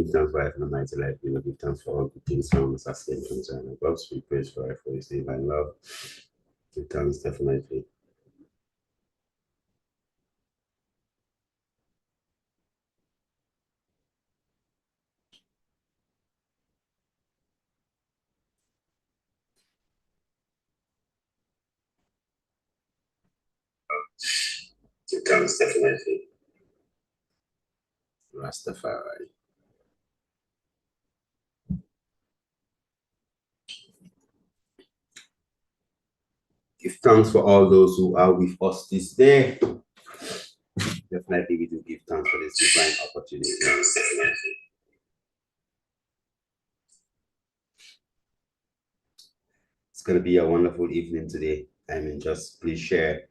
give thanks for life and the mighty life. We give thanks for all good things from us, as concern and God. We praise for life, for His divine love. Give thanks definitely. Give thanks definitely. Rastafari. Give thanks for all those who are with us this day. Definitely, we do give thanks for this divine opportunity. Definitely. It's going to be a wonderful evening today. I mean, just please share.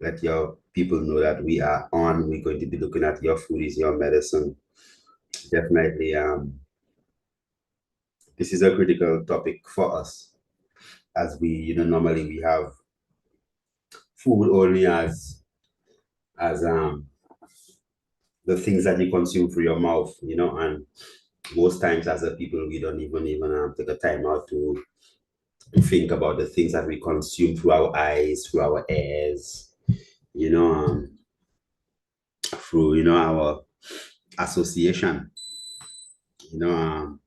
Let your people know that we are on. We're going to be looking at your food is your medicine. Definitely, this is a critical topic for us, as we, normally we have food only as the things that you consume through your mouth, and most times as a people we don't even take a time out to think about the things that we consume through our eyes, through our ears, through our association, knowing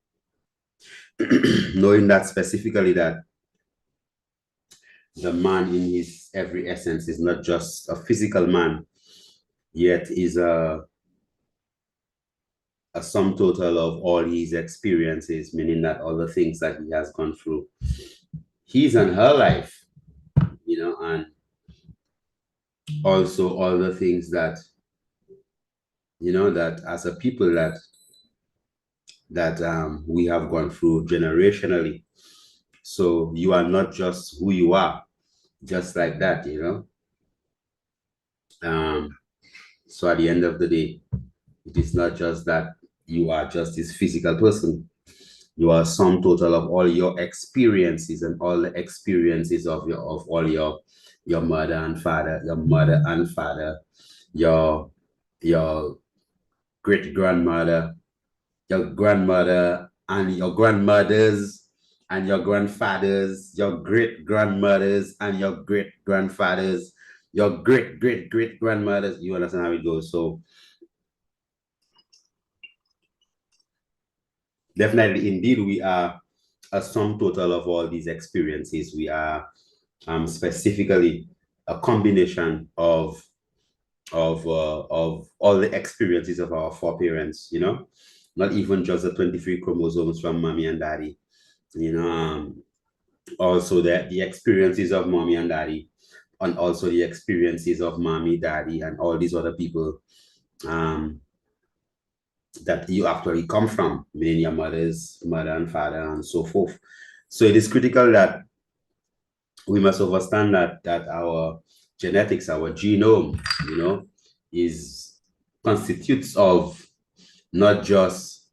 that specifically that the man in his every essence is not just a physical man, yet is a sum total of all his experiences, meaning that all the things that he has gone through, his and her life, and also all the things that, that as a people that we have gone through generationally. So you are not just who you are, just like that, So at the end of the day, it is not just that you are just this physical person. You are sum total of all your experiences and all the experiences of all your mother and father, your great grandmother, your grandmother, and your grandmothers, and your grandfathers, your great grandmothers, and your great grandfathers, your great great great grandmothers. You understand how it goes? So definitely, indeed, we are a sum total of all these experiences. We are specifically a combination of all the experiences of our foreparents. Not even just the 23 chromosomes from mommy and daddy. Also the experiences of mommy and daddy, and also the experiences of mommy, daddy, and all these other people that you actually come from, meaning your mother's mother and father and so forth. So it is critical that we must understand that our genetics, our genome, is constitutes of not just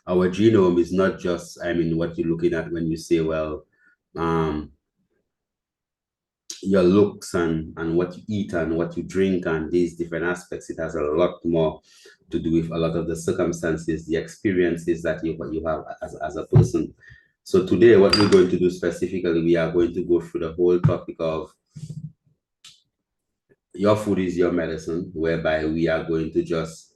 our genome is not just, I mean, what you're looking at when you say, well, your looks and what you eat and what you drink and these different aspects. It has a lot more to do with a lot of the circumstances, the experiences that you have as a person. So today, what we're going to do specifically, we are going to go through the whole topic of your food is your medicine, whereby we are going to just,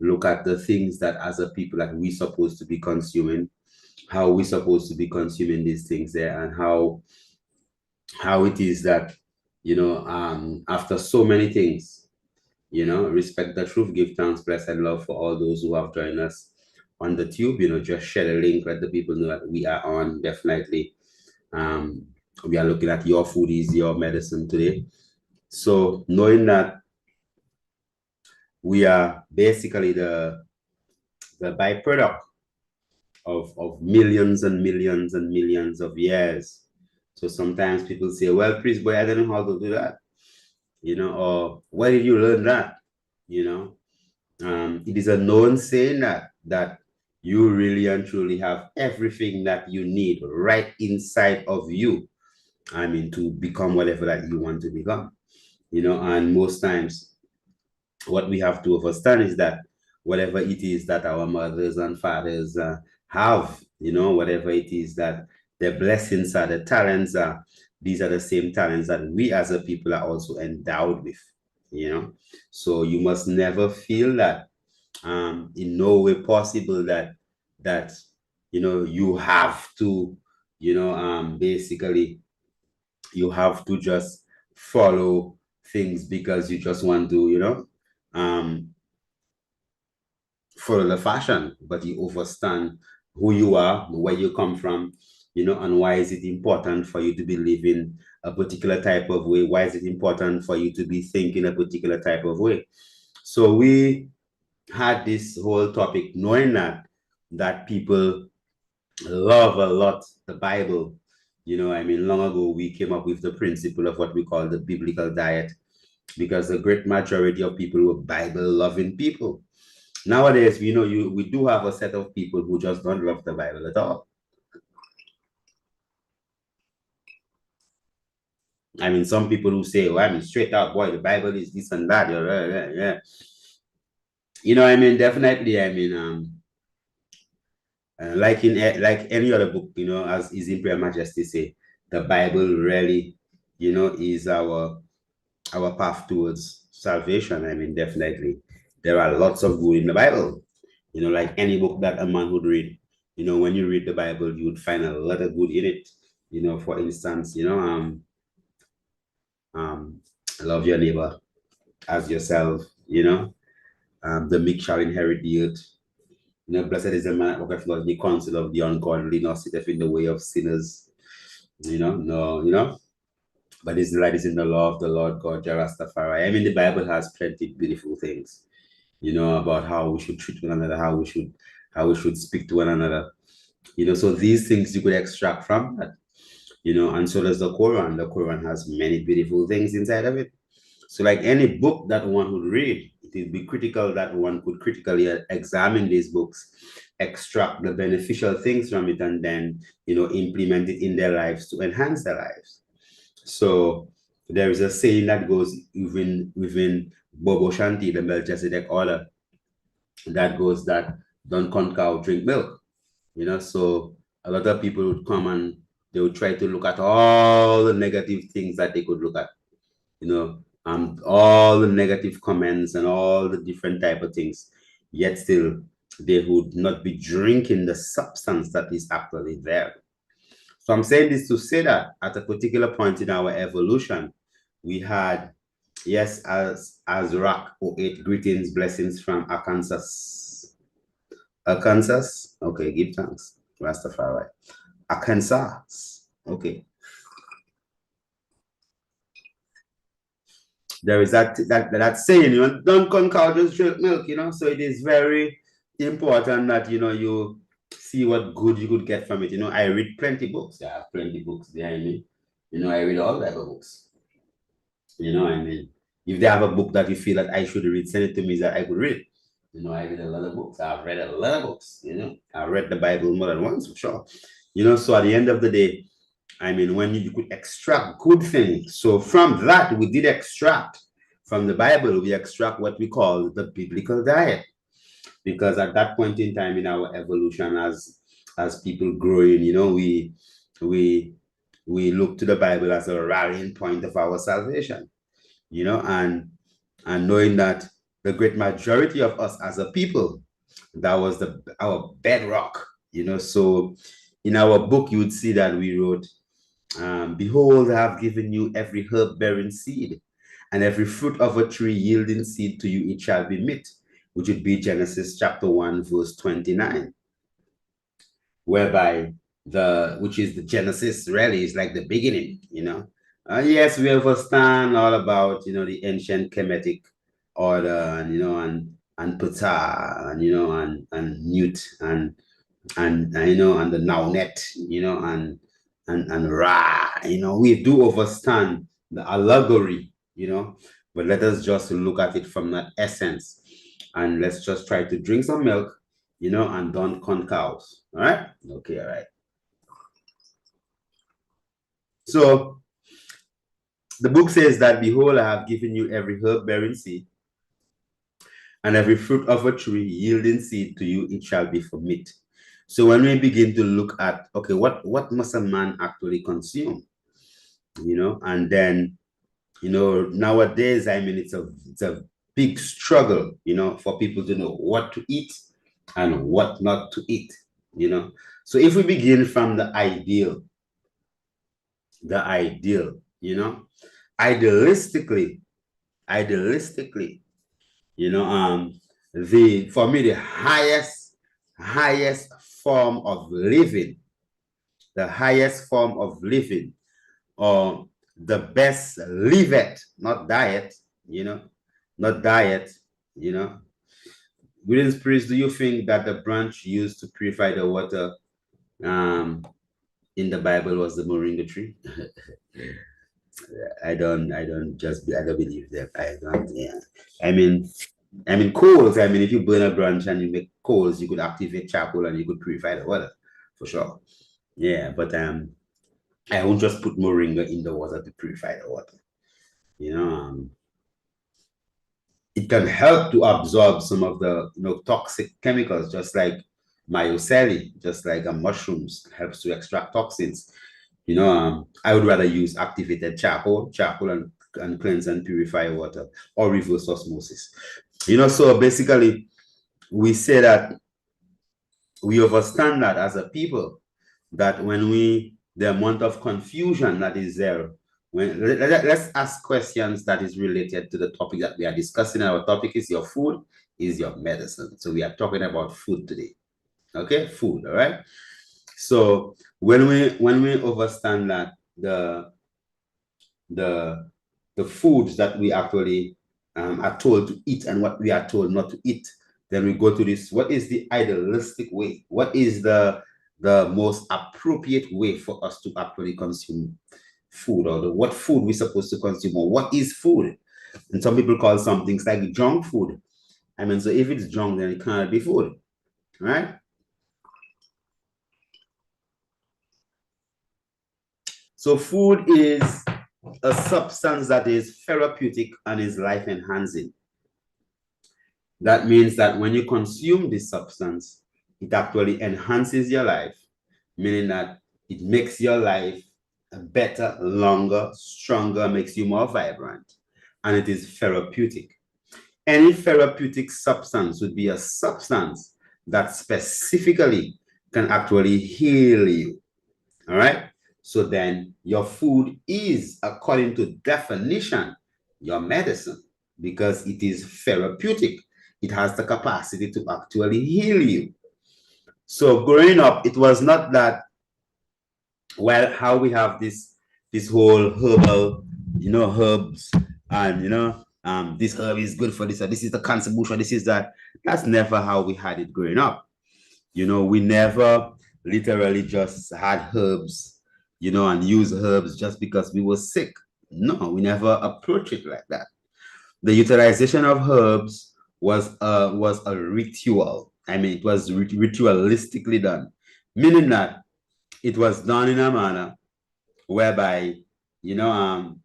look at the things that as a people that we supposed to be consuming, how we supposed to be consuming these things there, and how it is that, after so many things, respect the truth, give thanks, bless, and love for all those who have joined us on the tube. Just share the link, let the people know that we are on. Definitely, we are looking at your food is your medicine today. So knowing that we are basically the byproduct of millions and millions and millions of years. So sometimes people say, well, priest boy, I don't know how to do that, or where did you learn that? It is a known saying that you really and truly have everything that you need right inside of you. I mean, to become whatever that you want to become, and most times what we have to understand is that whatever it is that our mothers and fathers have, whatever it is that their blessings are, the talents are, these are the same talents that we as a people are also endowed with, you know. So you must never feel that in no way possible that you have to, basically you have to just follow things because you just want to, um follow the fashion, but you understand who you are, where you come from, and why is it important for you to be living a particular type of way? Why is it important for you to be thinking a particular type of way? So we had this whole topic knowing that people love a lot the Bible. Long ago we came up with the principle of what we call the biblical diet because the great majority of people were Bible loving people. Nowadays, we do have a set of people who just don't love the Bible at all. Some people who say, "Well, straight out, boy, the Bible is this and that." Yeah, yeah, yeah. Definitely. Like any other book, as His Imperial Majesty say, the Bible really, is our path towards salvation. Definitely, there are lots of good in the Bible. Like any book that a man would read. When you read the Bible, you would find a lot of good in it. For instance, um, love your neighbor as yourself. The meek shall inherit the earth. Blessed is the man that walketh not in the counsel of the ungodly, nor sitteth in the way of sinners. No, but his delight is in the law of the Lord God, Rastafari. The Bible has plenty of beautiful things, about how we should treat one another, how we should speak to one another. So these things you could extract from that, and so does the Quran. The Quran has many beautiful things inside of it. So, like any book that one would read, it would be critical that one could critically examine these books, extract the beneficial things from it, and then, implement it in their lives to enhance their lives. So, there is a saying that goes within Bobo Shanti, the Melchizedek order, that goes that don't con cow, drink milk. So a lot of people would come and they would try to look at all the negative things that they could look at, all the negative comments and all the different type of things. Yet still, they would not be drinking the substance that is actually there. So I'm saying this to say that at a particular point in our evolution, we had, yes, as Rock oh 08, greetings, blessings from Arkansas. Arkansas? Okay, give thanks. Rastafari. Arkansas. Okay. There is that saying, don't come cow, just drink milk, So it is very important that you see what good you could get from it. I read plenty books. I have plenty books behind me. I read all type of books. If they have a book that you feel that I should read, send it to me that I could read. I read a lot of books. I've read a lot of books. I read the Bible more than once for sure. So at the end of the day, when you could extract good things. So from that, we did extract from the Bible, we extract what we call the biblical diet. Because at that point in time in our evolution as people growing, we we look to the Bible as a rallying point of our salvation, and knowing that the great majority of us as a people, that was our bedrock, So in our book, you would see that we wrote, behold, I have given you every herb bearing seed, and every fruit of a tree yielding seed to you, it shall be meat, which would be Genesis chapter 1, verse 29, whereby which is the Genesis really is like the beginning, Yes, we understand all about, the ancient Kemetic order and, and Ptah and, and Newt and the Naunet, and Ra, we do understand the allegory, but let us just look at it from that essence, and let's just try to drink some milk, and don't con cows. All right? Okay, all right. So the book says that, behold, I have given you every herb bearing seed, and every fruit of a tree yielding seed to you, it shall be meat, which would be Genesis chapter 1, verse 29, whereby which is the Genesis really is like the beginning, Yes, we understand all about, the ancient Kemetic order and, and Ptah and, and Newt and Ra, we do understand the allegory, but let us just look at it from that essence, and let's just try to drink some milk, and don't con cows. All right? Okay, all right. So and every fruit of a tree yielding seed to you, it shall be for meat. So when we begin to look at, okay, what must a man actually consume? And then, nowadays, I mean, it's a big struggle, for people to know what to eat and what not to eat, you know. So if we begin from the ideal, idealistically, idealistically, you know, the for me the highest form of living, the highest form of living, or the best live it, not diet, not diet, you know. Greetings, priest. Do you think that the branch used to purify the water um in the Bible was the moringa tree? I don't believe that. I don't, yeah. I mean, coals. I mean, if you burn a branch and you make coals, you could activate charcoal and you could purify the water for sure. Yeah, but I won't just put moringa in the water to purify the water. You know, it can help to absorb some of the toxic chemicals, just like mycelium, just like mushrooms helps to extract toxins. I would rather use activated charcoal and cleanse and purify water, or reverse osmosis. So basically, we say that we understand that as a people, that when the amount of confusion that is there, let's ask questions that is related to the topic that we are discussing. Our topic is your food is your medicine. So we are talking about food today. Okay, food, all right? So when we understand that the the foods that we actually are told to eat and what we are told not to eat, then we go to this: what is the idealistic way? What is the most appropriate way for us to actually consume food, or what food we're supposed to consume, or what is food? And some people call some things like junk food. I mean, so if it's junk, then it cannot be food, right? So food is a substance that is therapeutic and is life enhancing. That means that when you consume this substance, it actually enhances your life, meaning that it makes your life better, longer, stronger, makes you more vibrant, and it is therapeutic. Any therapeutic substance would be a substance that specifically can actually heal you. All right. So then your food is, according to definition, your medicine, because it is therapeutic. It has the capacity to actually heal you. So growing up, it was not that, well, how we have this whole herbal, herbs, and this herb is good for this, or this is the contribution, this is that. That's never how we had it growing up. We never literally just had herbs, and use herbs just because we were sick. No, we never approach it like that. The utilization of herbs was a ritual. I mean, it was ritualistically done, meaning that it was done in a manner whereby, you know, um,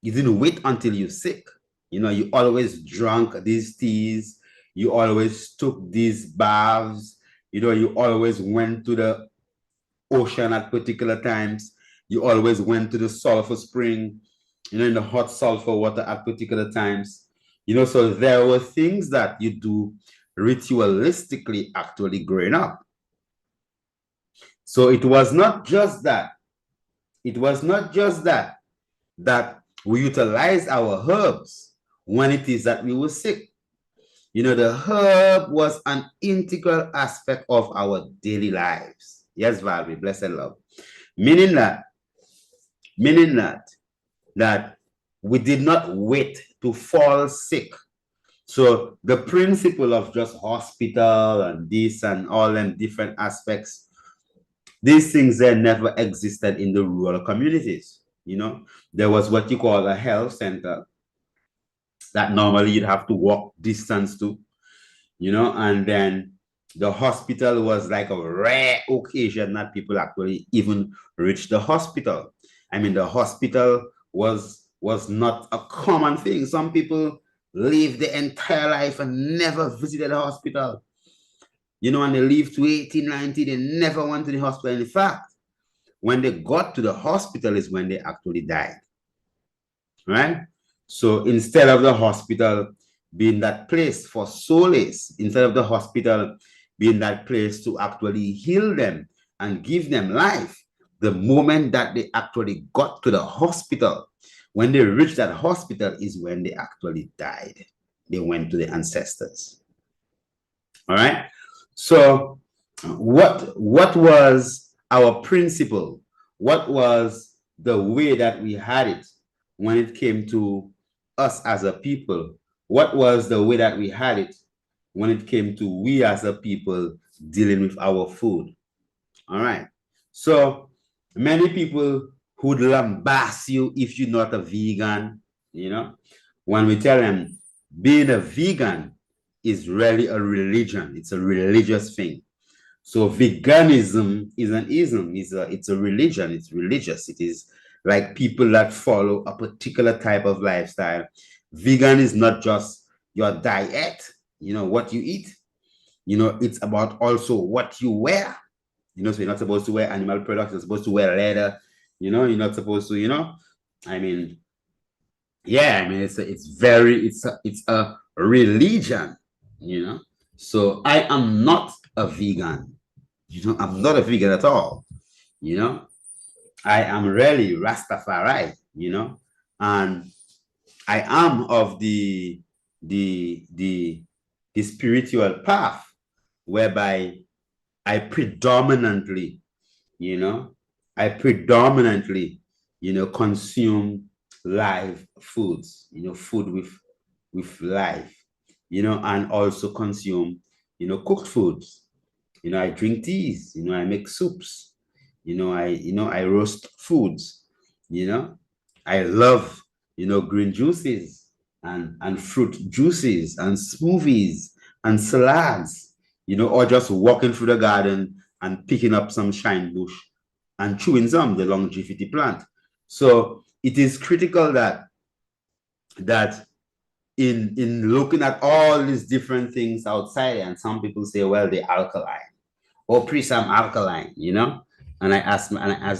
you didn't wait until you're sick. You always drank these teas, you always took these baths, you always went to the ocean at particular times, you always went to the sulfur spring, in the hot sulfur water at particular times. So there were things that you do ritualistically actually growing up. So it was not just that. It was not just that we utilized our herbs when it is that we were sick. The herb was an integral aspect of our daily lives. Yes, Valerie, blessed love. Meaning that we did not wait to fall sick. So the principle of just hospital and this and all them different aspects, these things there never existed in the rural communities. There was what you call a health center that normally you'd have to walk distance to, and then the hospital was like a rare occasion that people actually even reached the hospital. I mean, the hospital was not a common thing. Some people live the entire life and never visited a hospital. And they live to 18, 19, they never went to the hospital. In fact, when they got to the hospital is when they actually died, right? So instead of the hospital being that place for solace, instead of the hospital being that place to actually heal them and give them life, the moment that they actually got to the hospital, when they reached that hospital is when they actually died. They went to the ancestors. All right. So what was our principle? What was the way that we had it when it came to us as a people? What was the way that we had it when it came to we as a people dealing with our food? All right. So many people would lambast you if you're not a vegan, when we tell them being a vegan is really a religion. It's a religious thing. So veganism is an ism. It's a religion. It's religious. It is like people that follow a particular type of lifestyle. Vegan is not just your diet, what you eat. It's about also what you wear. So you're not supposed to wear animal products. You're supposed to wear leather. You're not supposed to, I mean, yeah, I mean, it's a religion, So I am not a vegan. I'm not a vegan at all. I am really Rastafari. And I am of the spiritual path whereby I predominantly, you know, I predominantly, consume live foods, food with life, and also consume, cooked foods. I drink teas, I make soups, I roast foods, you know. I love, green juices and fruit juices and smoothies and salads, or just walking through the garden and picking up some shine bush and chewing some, the longevity plant. So it is critical that in looking at all these different things outside, and some people say, well, they're alkaline or pre-some alkaline, and I ask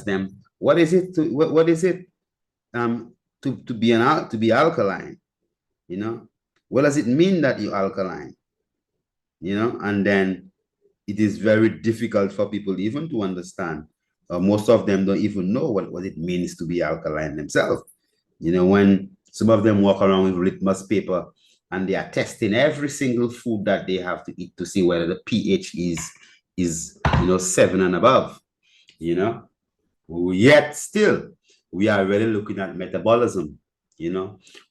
them, what is it what is it to be alkaline, what does it mean that you're alkaline, and then it is very difficult for people even to understand. Most of them don't even know what it means to be alkaline themselves. When some of them walk around with litmus paper and they are testing every single food that they have to eat to see whether the pH is 7 and above, yet still we are really looking at metabolism.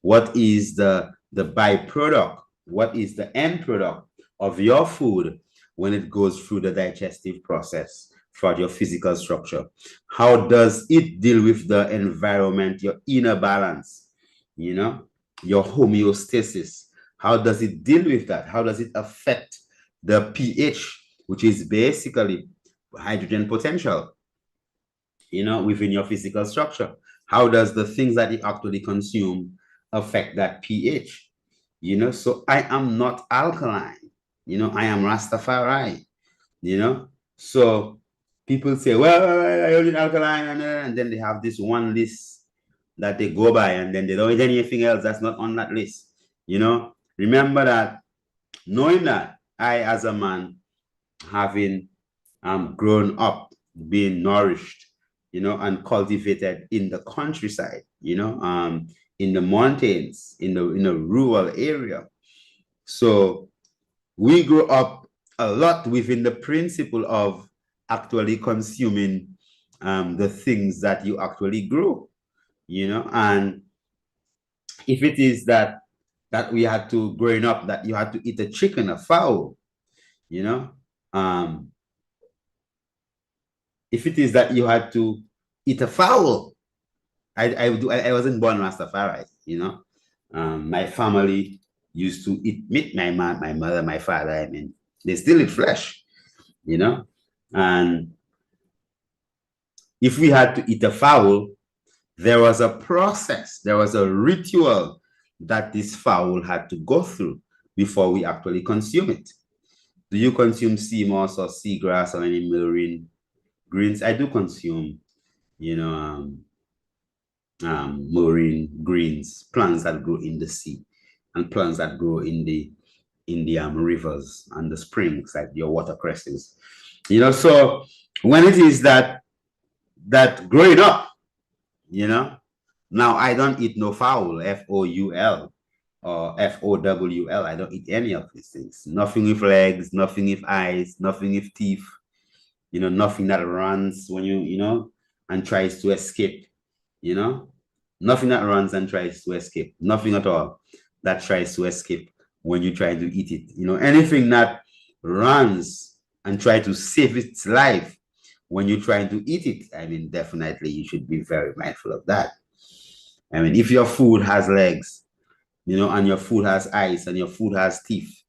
What is the byproduct, what is the end product of your food when it goes through the digestive process for your physical structure? How does it deal with the environment, your inner balance, your homeostasis? How does it deal with that? How does it affect the pH, which is basically hydrogen potential, within your physical structure? How does the things that you actually consume affect that pH? So I am not alkaline. I am Rastafari. So people say, well, I only alkaline, and then they have this one list that they go by, and then they don't eat anything else that's not on that list. Remember that, knowing that I, as a man, having grown up, being nourished, and cultivated in the countryside, in the mountains, in a rural area. So we grew up a lot within the principle of actually consuming the things that you actually grow, and if it is that we had to, growing up, that you had to eat a chicken, a fowl, um, if it is that you had to eat a fowl, I wasn't born Rastafari, my family used to eat meat. My mother, my father, I mean, they still eat flesh, and if we had to eat a fowl, there was a process, there was a ritual that this fowl had to go through before we actually consume it. Do you consume sea moss or seagrass or any marine greens? I do consume, you know, marine greens, plants that grow in the sea, and plants that grow in the rivers and the springs, like your watercresses. So when it is that growing up, now I don't eat no fowl, foul, or fowl. I don't eat any of these things. Nothing with legs, nothing with eyes, nothing with teeth. Nothing that runs when and tries to escape. You know, nothing that runs and tries to escape. Nothing at all that tries to escape when you try to eat it. Anything that runs and try to save its life when you're trying to eat it, I mean, definitely you should be very mindful of that. I mean, if your food has legs, and your food has eyes and your food has teeth,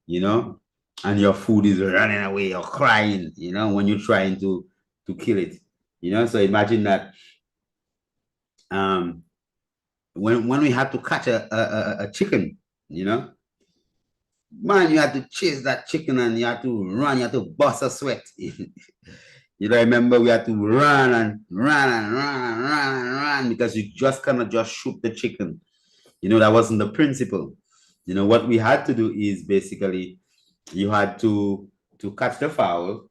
and your food is running away or crying, when you're trying to kill it, so imagine that when we had to catch a chicken, man, you had to chase that chicken and you had to run, you had to bust a sweat. Remember we had to run and run and run and run and run because you just cannot just shoot the chicken. That wasn't the principle. What we had to do is basically you had to catch the fowl.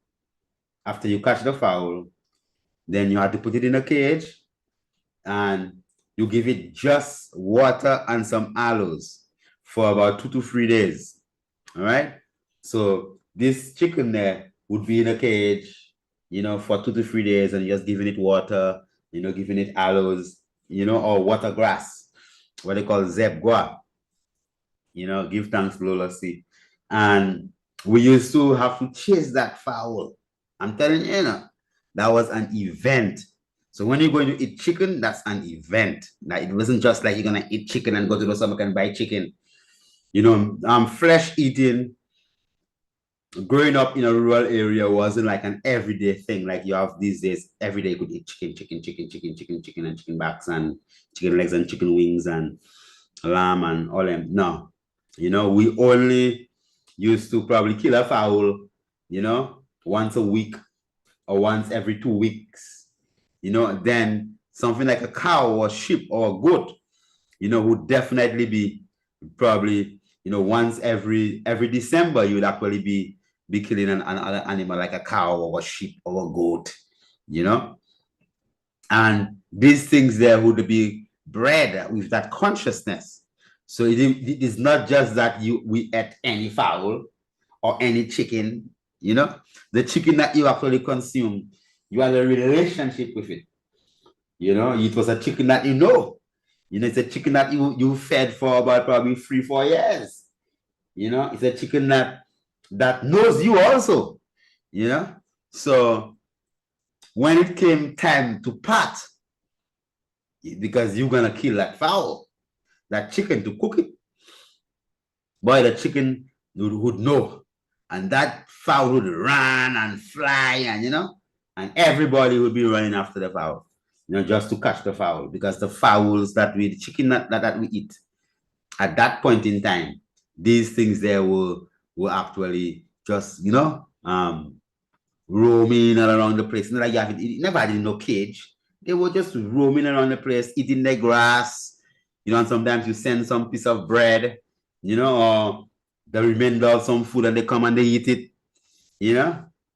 After you catch the fowl, then you had to put it in a cage and you give it just water and some aloes for about 2 to 3 days. All right. So this chicken there would be in a cage, for 2 to 3 days, and just giving it water, giving it aloes, or water grass, what they call zebgua. Give thanks, Lola. See. And we used to have to chase that fowl. I'm telling you, that was an event. So when you're going to eat chicken, that's an event. Now, it wasn't just like you're gonna eat chicken and go to the supermarket and buy chicken. Flesh eating, growing up in a rural area wasn't like an everyday thing like you have these days. Every day you could eat chicken, and chicken backs and chicken legs and chicken wings and lamb and all them. No, we only used to probably kill a fowl, once a week or once every 2 weeks. Then something like a cow or sheep or a goat, would definitely be probably, once every December, you would actually be killing another animal like a cow or a sheep or a goat, and these things there would be bred with that consciousness. So it is not just that we ate any fowl or any chicken, the chicken that you actually consume, you had a relationship with it. It was a chicken that it's a chicken that you fed for about probably 3-4 years. It's a chicken that knows you also. So when it came time to part, because you're gonna kill that fowl, that chicken to cook it, boy, the chicken would know, and that fowl would run and fly, and everybody would be running after the fowl, just to catch the fowl, because the fowls the chicken that we eat at that point in time, these things there were actually just roaming around the place. Not like it never had in no cage. They were just roaming around the place, eating the grass, and sometimes you send some piece of bread, or the remainder of some food and they come and they eat it,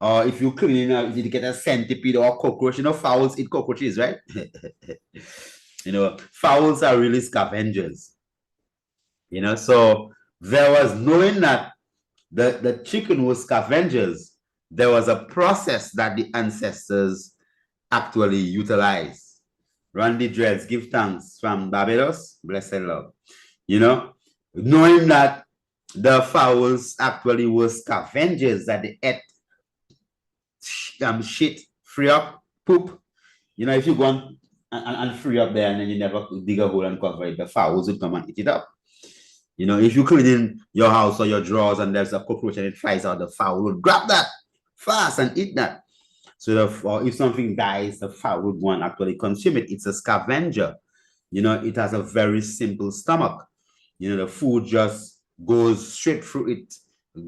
or if you clean it, you get a centipede or a cockroach. Fowls eat cockroaches, right? Fowls are really scavengers. So there was, knowing that the chicken was scavengers, there was a process that the ancestors actually utilized. Randy Dreads, give thanks, from Barbados, blessed love. Knowing that the fowls actually were scavengers, that they ate shit, free up, poop. If you go and free up there and then you never dig a hole and cover it, the fowls would come and eat it up. If you clean in your house or your drawers and there's a cockroach and it flies out, the fowl would grab that fast and eat that. So if something dies, the fowl would go and actually consume it. It's a scavenger. It has a very simple stomach. The food just goes straight through it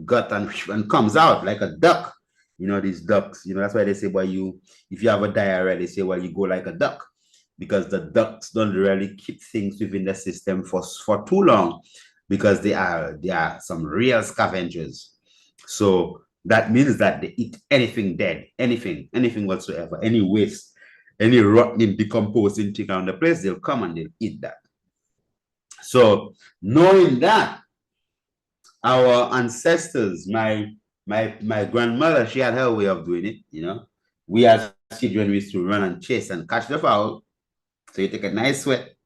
gut and comes out like a duck. These ducks, that's why they say, well, if you have a diarrhea, they say, well, you go like a duck, because the ducks don't really keep things within the system for too long, because they are some real scavengers. So that means that they eat anything dead, anything whatsoever, any waste, any rotten, decomposing thing around the place, they'll come and they'll eat that. So knowing that, our ancestors, my grandmother, she had her way of doing it. We as children, we used to run and chase and catch the fowl. So you take a nice sweat.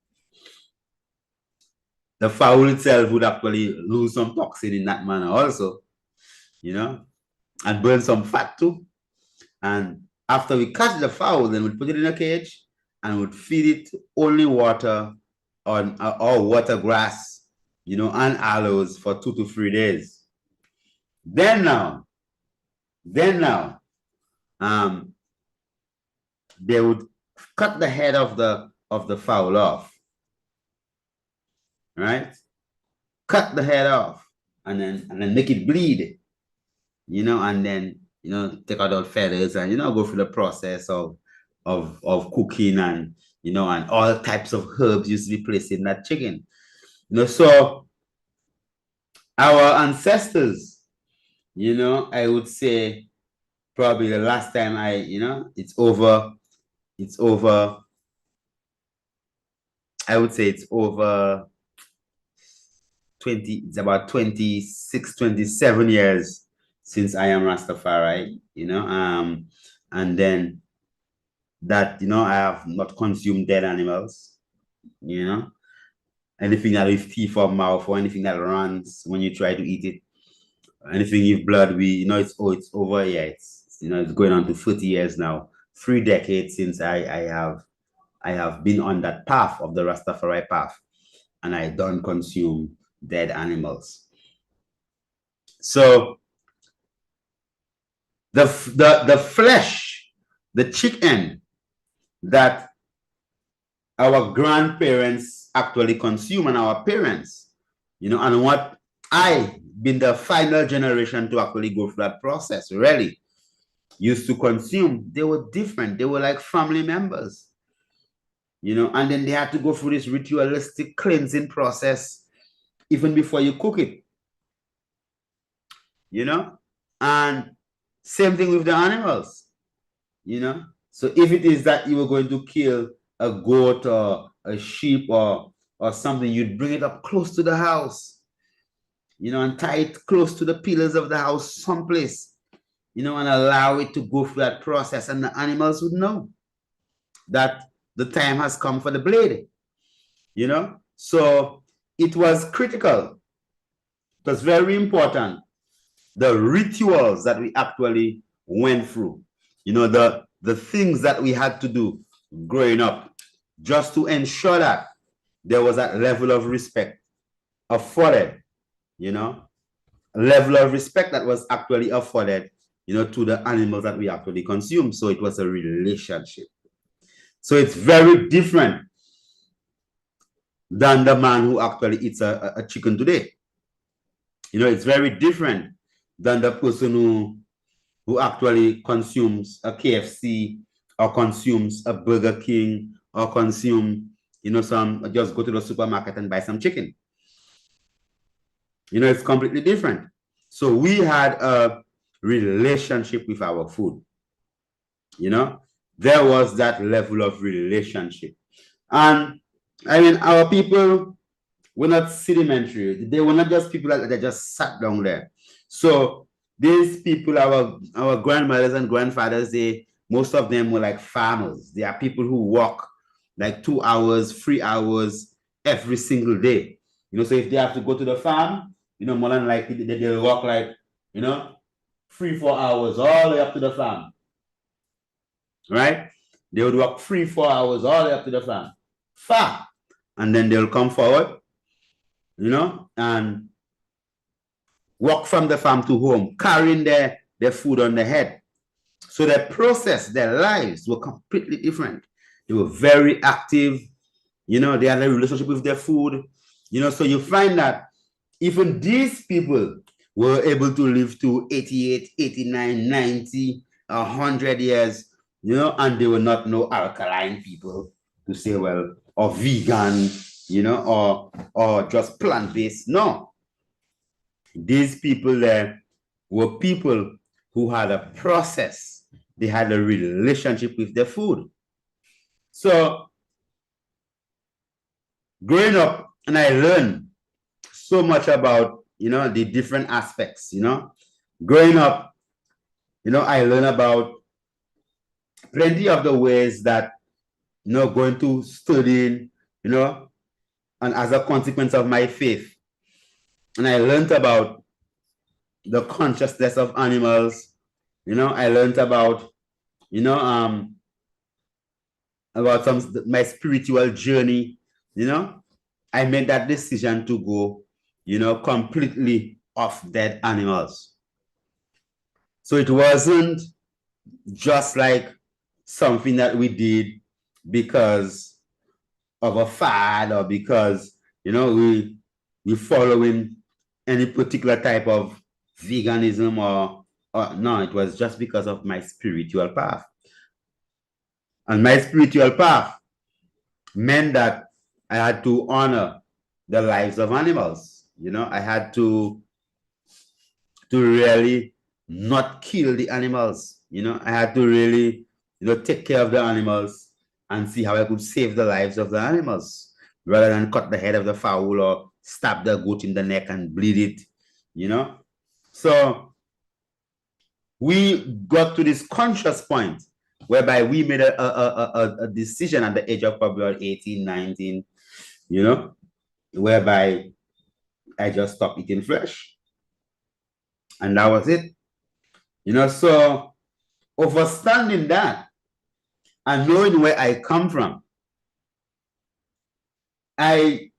The fowl itself would actually lose some toxin in that manner also, and burn some fat too. And after we catch the fowl, then we'd put it in a cage and would feed it only water or water grass, and aloes for 2 to 3 days. Then now, they would cut the head of the fowl off, right? Cut the head off and then make it bleed, and then take out all feathers and go through the process of cooking, and and all types of herbs used to be placed in that chicken. So our ancestors, I would say probably the last time it's over, I would say it's over 20, it's about 26, 27 years since I am Rastafari, and then that, I have not consumed dead animals, anything that with teeth or mouth, or anything that runs when you try to eat it, anything with blood, it's over. Yeah, it's going on to 30 years now, 3 decades since I have been on that path of the Rastafari path, and I don't consume dead animals. So the flesh, the chicken that our grandparents actually consume, and our parents, and what I been the final generation to actually go through that process, really used to consume, they were different. They were like family members, and then they had to go through this ritualistic cleansing process even before you cook it, and same thing with the animals, so if it is that you were going to kill a goat or a sheep or something, you'd bring it up close to the house, and tie it close to the pillars of the house someplace, and allow it to go through that process, and the animals would know that the time has come for the blade, so it was critical. It was very important, the rituals that we actually went through, the things that we had to do growing up, just to ensure that there was that level of respect afforded, level of respect that was actually afforded, to the animals that we actually consume. So it was a relationship. So it's very different than the man who actually eats a chicken today. It's very different than the person who actually consumes a KFC, or consumes a Burger King, or consume, just go to the supermarket and buy some chicken. It's completely different. So we had a relationship with our food. There was that level of relationship. And I mean, our people were not sedimentary. They were not just people that just sat down there. So these people, our grandmothers and grandfathers, most of them were like farmers. They are people who walk like 2 hours, 3 hours every single day. So if they have to go to the farm, more than likely they'll walk like, 3-4 hours all the way up to the farm. Right? They would walk 3-4 hours all the way up to the farm. Far. And then they'll come forward, and walk from the farm to home, carrying their food on their head. So their process, their lives were completely different. They were very active. They had a relationship with their food. So you find that even these people were able to live to 88, 89, 90, 100 years, and they were not no alkaline people to say, well, or vegan, or just plant-based. No. These people there were people who had a process. They had a relationship with their food. So growing up, and I learned so much about, the different aspects, growing up, I learned about plenty of the ways that, going to studying, and as a consequence of my faith. And I learned about the consciousness of animals. I learned about, about my spiritual journey. I made that decision to go, completely off dead animals. So it wasn't just like something that we did because of a fad, or because we following any particular type of veganism, or no, it was just because of my spiritual path. And my spiritual path meant that I had to honor the lives of animals. I had to really not kill the animals. I had to really, take care of the animals and see how I could save the lives of the animals rather than cut the head of the fowl or stab the goat in the neck and bleed it. So we got to this conscious point whereby we made a decision at the age of probably 18, 19, whereby I just stopped eating flesh. And that was it. So understanding that and knowing where I come from, I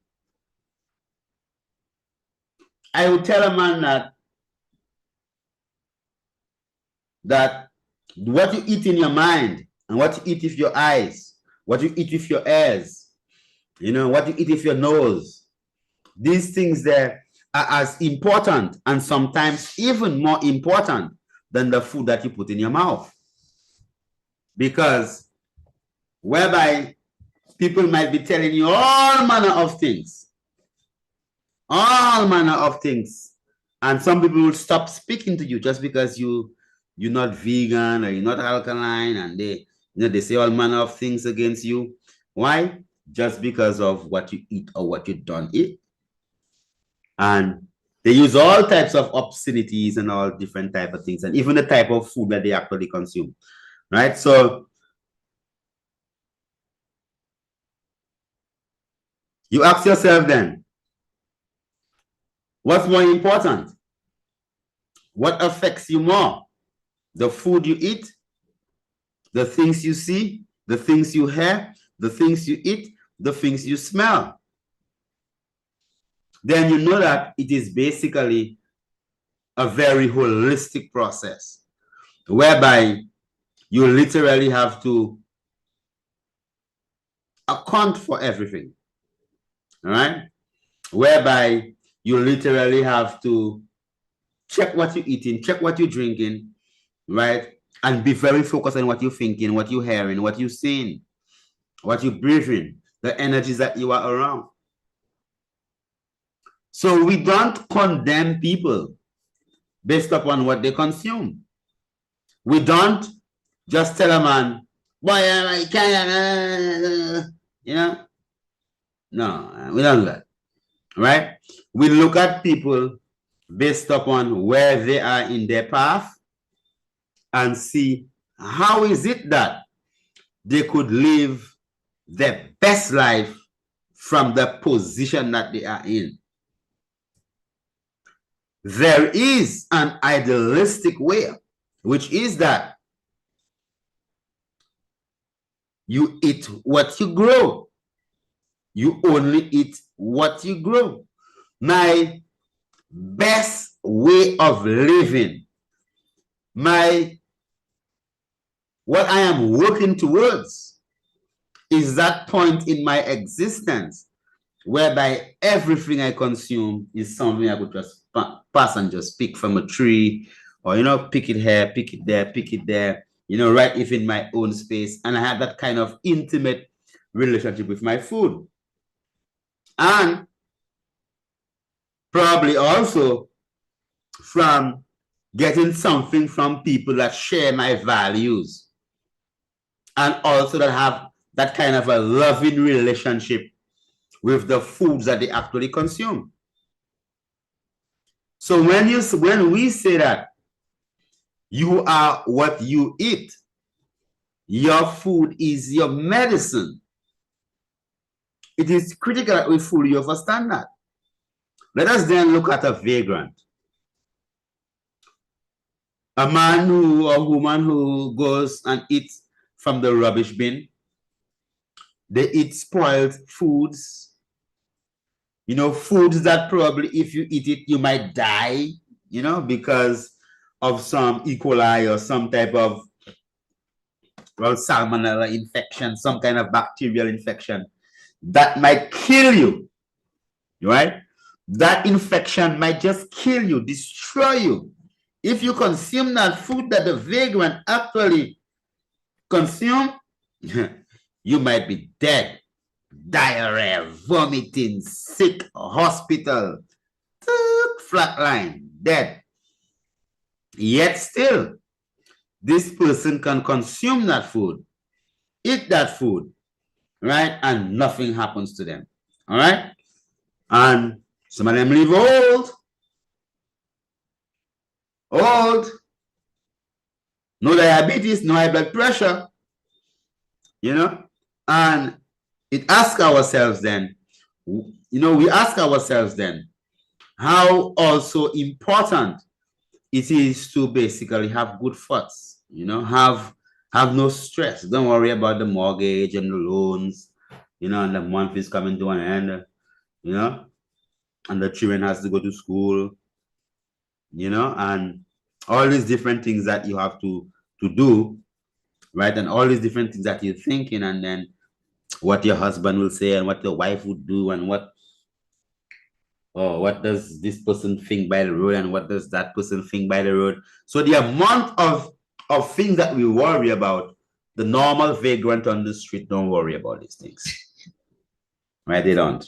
would tell a man that what you eat in your mind and what you eat with your eyes, what you eat with your ears, what you eat with your nose, these things there are as important and sometimes even more important than the food that you put in your mouth. Because whereby people might be telling you all manner of things, and some people will stop speaking to you just because you're not vegan or you're not alkaline, and they say all manner of things against you. Why? Just because of what you eat or what you don't eat. And they use all types of obscenities and all different type of things, and even the type of food that they actually consume, right? So you ask yourself then, what's more important? What affects you more? The food you eat, the things you see, the things you hear, the things you eat, the things you smell? Then you know that it is basically a very holistic process whereby you literally have to account for everything, all right? Whereby you literally have to check what you're eating, check what you're drinking, right? And be very focused on what you're thinking, what you're hearing, what you're seeing, what you're breathing, the energies that you are around. So we don't condemn people based upon what they consume. We don't just tell a man, boy, I can't, No, we don't do that, right? We look at people based upon where they are in their path and see how is it that they could live their best life from the position that they are in. There is an idealistic way, which is that you eat what you grow. You only eat what you grow. My best way of living, what I am working towards is that point in my existence whereby everything I consume is something I could just pass and just pick from a tree, or pick it here, pick it there, pick it there, right within my own space. And I had that kind of intimate relationship with my food. And probably also from getting something from people that share my values, and also that have that kind of a loving relationship with the foods that they actually consume. So when we say that you are what you eat, your food is your medicine, it is critical that we fully understand that. Let us then look at a vagrant. A man or woman who goes and eats from the rubbish bin. They eat spoiled foods. Foods that probably if you eat it, you might die, because of some E. coli or some type of salmonella infection, some kind of bacterial infection that might kill you, right? That infection might just kill you, destroy you. If you consume that food that the vagrant actually consume, you might be dead. Diarrhea, vomiting, sick, hospital, flatline, dead. Yet still, this person can consume that food, eat that food, right? And nothing happens to them, all right? And some of them live old, no diabetes, no high blood pressure, and we ask ourselves then, how also important it is to basically have good thoughts, have no stress. Don't worry about the mortgage and the loans, and the month is coming to an end, and the children has to go to school, and all these different things that you have to do, right? And all these different things that you're thinking, and then what your husband will say and what your wife would do, and what does this person think by the road, and what does that person think by the road. So the amount of things that we worry about, the normal vagrant on the street don't worry about these things, right? They don't.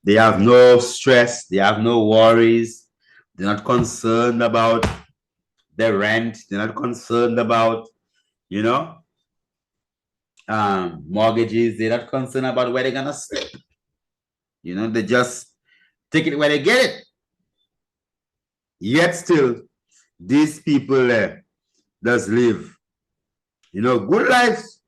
They have no stress, they have no worries, they're not concerned about their rent, they're not concerned about mortgages, they're not concerned about where they're gonna sleep. They just take it where they get it. Yet still, these people does live, good lives.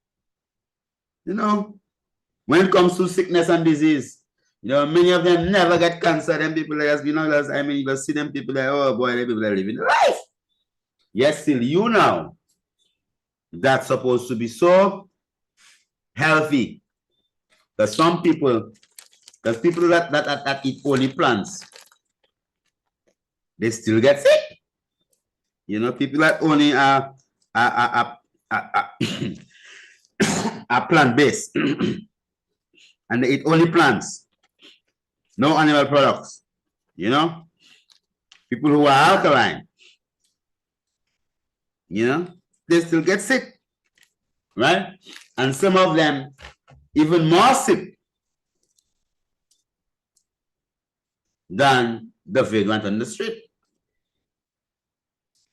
When it comes to sickness and disease, many of them never get cancer. Them people just, you just see them people like, oh boy, them people are living life. Yet still, that's supposed to be so healthy. There's some people, there's people that eat only plants, they still get sick. People that only are plant-based and they eat only plants, no animal products. People who are alkaline, they still get sick, right? And some of them even more sick than the vagrant on the street.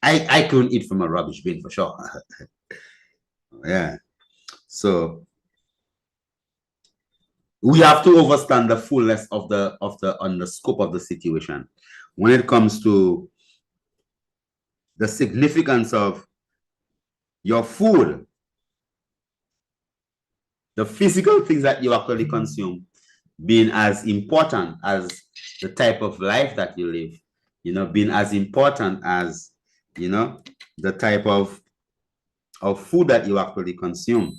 I couldn't eat from a rubbish bin for sure. Yeah. So we have to understand the fullness of the scope of the situation when it comes to the significance of your food, the physical things that you actually consume being as important as the type of life that you live, being as important as, the type of food that you actually consume,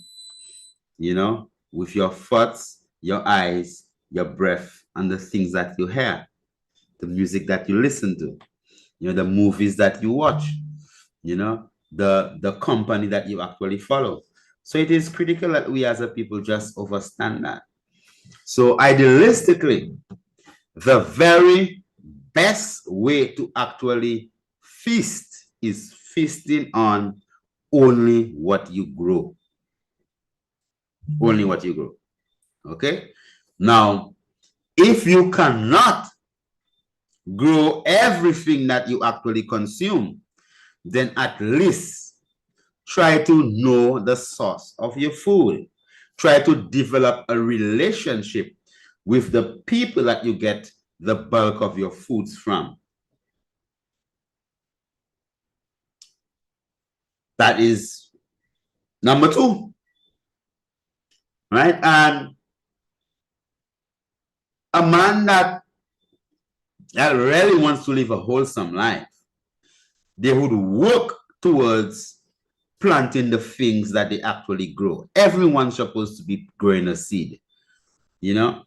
with your thoughts, your eyes, your breath, and the things that you hear, the music that you listen to, the movies that you watch, the company that you actually follow. So it is critical that we as a people just understand that, So idealistically, the very best way to actually feast is feasting on only what you grow. Only what you grow. Okay? Now, if you cannot grow everything that you actually consume, then at least try to know the source of your food. Try to develop a relationship with the people that you get the bulk of your foods from. That is number two, right? And a man that really wants to live a wholesome life, they would work towards planting the things that they actually grow. Everyone's supposed to be growing a seed, you know?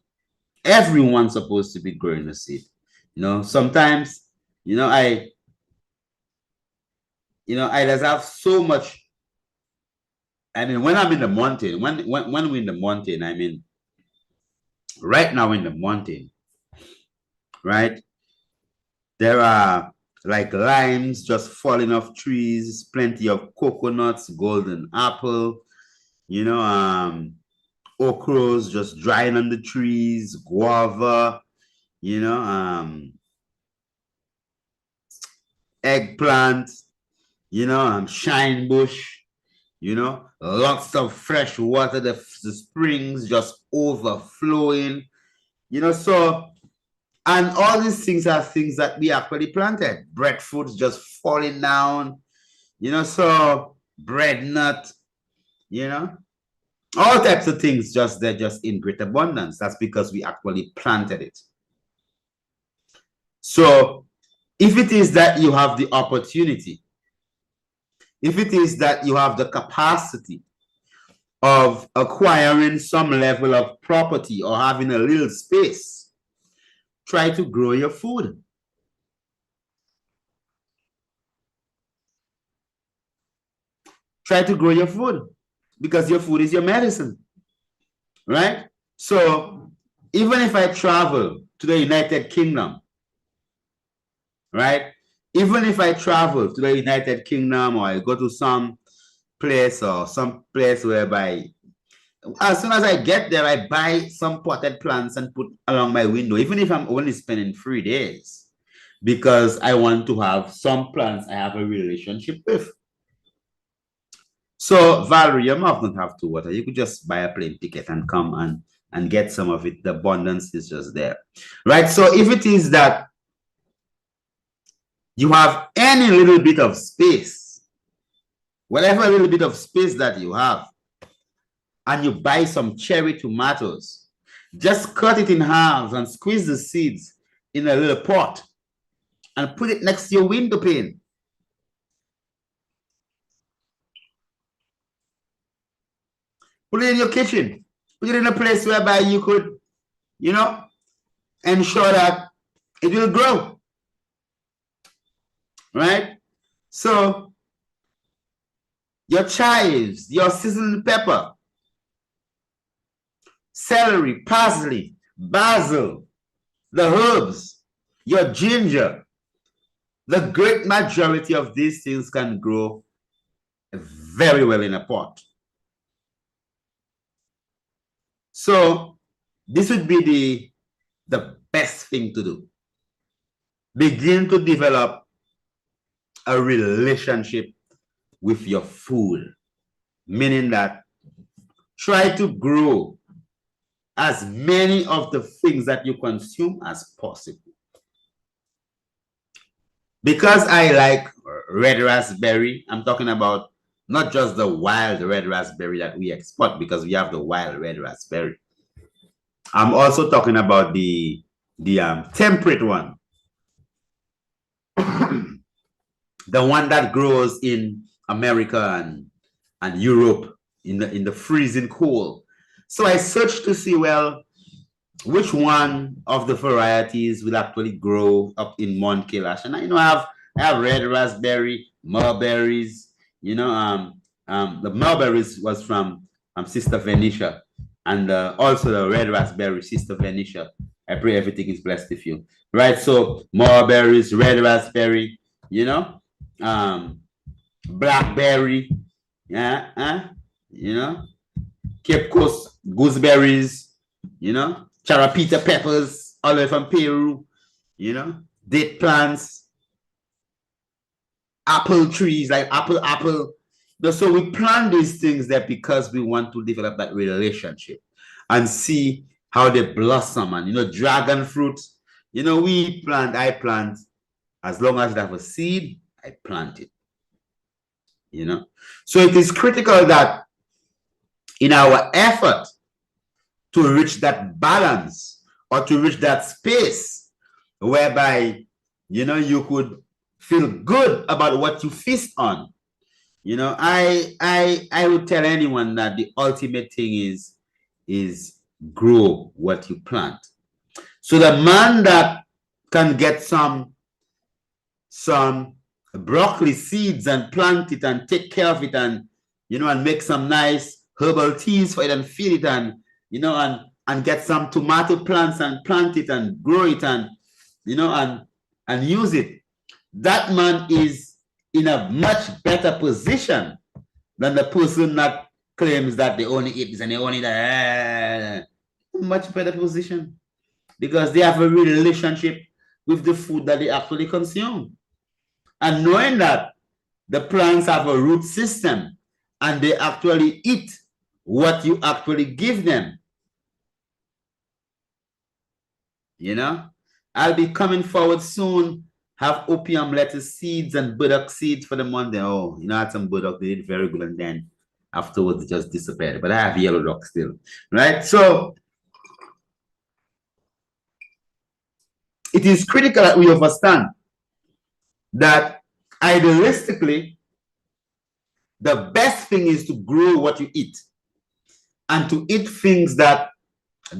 Everyone's supposed to be growing a seed. Sometimes, I just have so much. I mean, when I'm in the mountain, when we're in the mountain, I mean, right now in the mountain, right? There are like limes just falling off trees, plenty of coconuts, golden apple, you know, okras just drying on the trees, guava, you know, eggplant, shine bush, lots of fresh water, the springs just overflowing, so, and all these things are things that we actually planted. Breadfruits just falling down, so bread nut, you know, all types of things they're just in great abundance. That's because we actually planted it. So if it is that you have the opportunity, if it is that you have the capacity of acquiring some level of property or having a little space, try to grow your food. Try to grow your food because your food is your medicine, right? So even if I travel to the United Kingdom, right? Even if I travel to the United Kingdom or I go to some place whereby as soon as I get there, I buy some potted plants and put along my window, even if I'm only spending 3 days, because I want to have some plants I have a relationship with. So, Valerie, you don't have to water. You could just buy a plane ticket and come and get some of it. The abundance is just there, right? So, if it is that you have any little bit of space, whatever little bit of space that you have, and you buy some cherry tomatoes, just cut it in halves and squeeze the seeds in a little pot and put it next to your window pane. Put it in your kitchen. Put it in a place whereby you could, ensure that it will grow. Right? So your chives, your seasoned pepper, celery, parsley, basil, the herbs, your ginger, the great majority of these things can grow very well in a pot. So this would be the best thing to do. Begin to develop a relationship with your food, meaning that try to grow as many of the things that you consume as possible. Because I like red raspberry, I'm talking about not just the wild red raspberry that we export, because we have the wild red raspberry. I'm also talking about the temperate one. The one that grows in America and Europe in the freezing cold. So I searched to see, well, which one of the varieties will actually grow up in Mount Kailash. And I have red raspberry, mulberries. The mulberries was from Sister Venetia, and also the red raspberry, Sister Venetia. I pray everything is blessed with you. Right? So mulberries, red raspberry, you know, blackberry, yeah, you know, Cape Coast gooseberries, you know, charapita peppers, all the way from Peru, you know, date plants, apple trees, like apple. So we plant these things there because we want to develop that relationship and see how they blossom. And, you know, dragon fruit, you know, I plant, as long as I have a seed, I plant it, you know. So it is critical that in our effort to reach that balance or to reach that space whereby, you know, you could feel good about what you feast on. You know, I would tell anyone that the ultimate thing is grow what you plant. So the man that can get some broccoli seeds and plant it and take care of it, and, you know, and make some nice herbal teas for it and feed it, and, you know, and get some tomato plants and plant it and grow it, and, you know, and use it. That man is in a much better position than the person that claims that they only eat this and they only that. Much better position, because they have a real relationship with the food that they actually consume. And knowing that the plants have a root system and they actually eat what you actually give them. You know, I'll be coming forward soon. Have opium lettuce seeds and burdock seeds for the Monday. Oh, you know, I had some burdock, they did very good, and then afterwards it just disappeared. But I have yellow rock still, right? So it is critical that we understand that idealistically, the best thing is to grow what you eat and to eat things that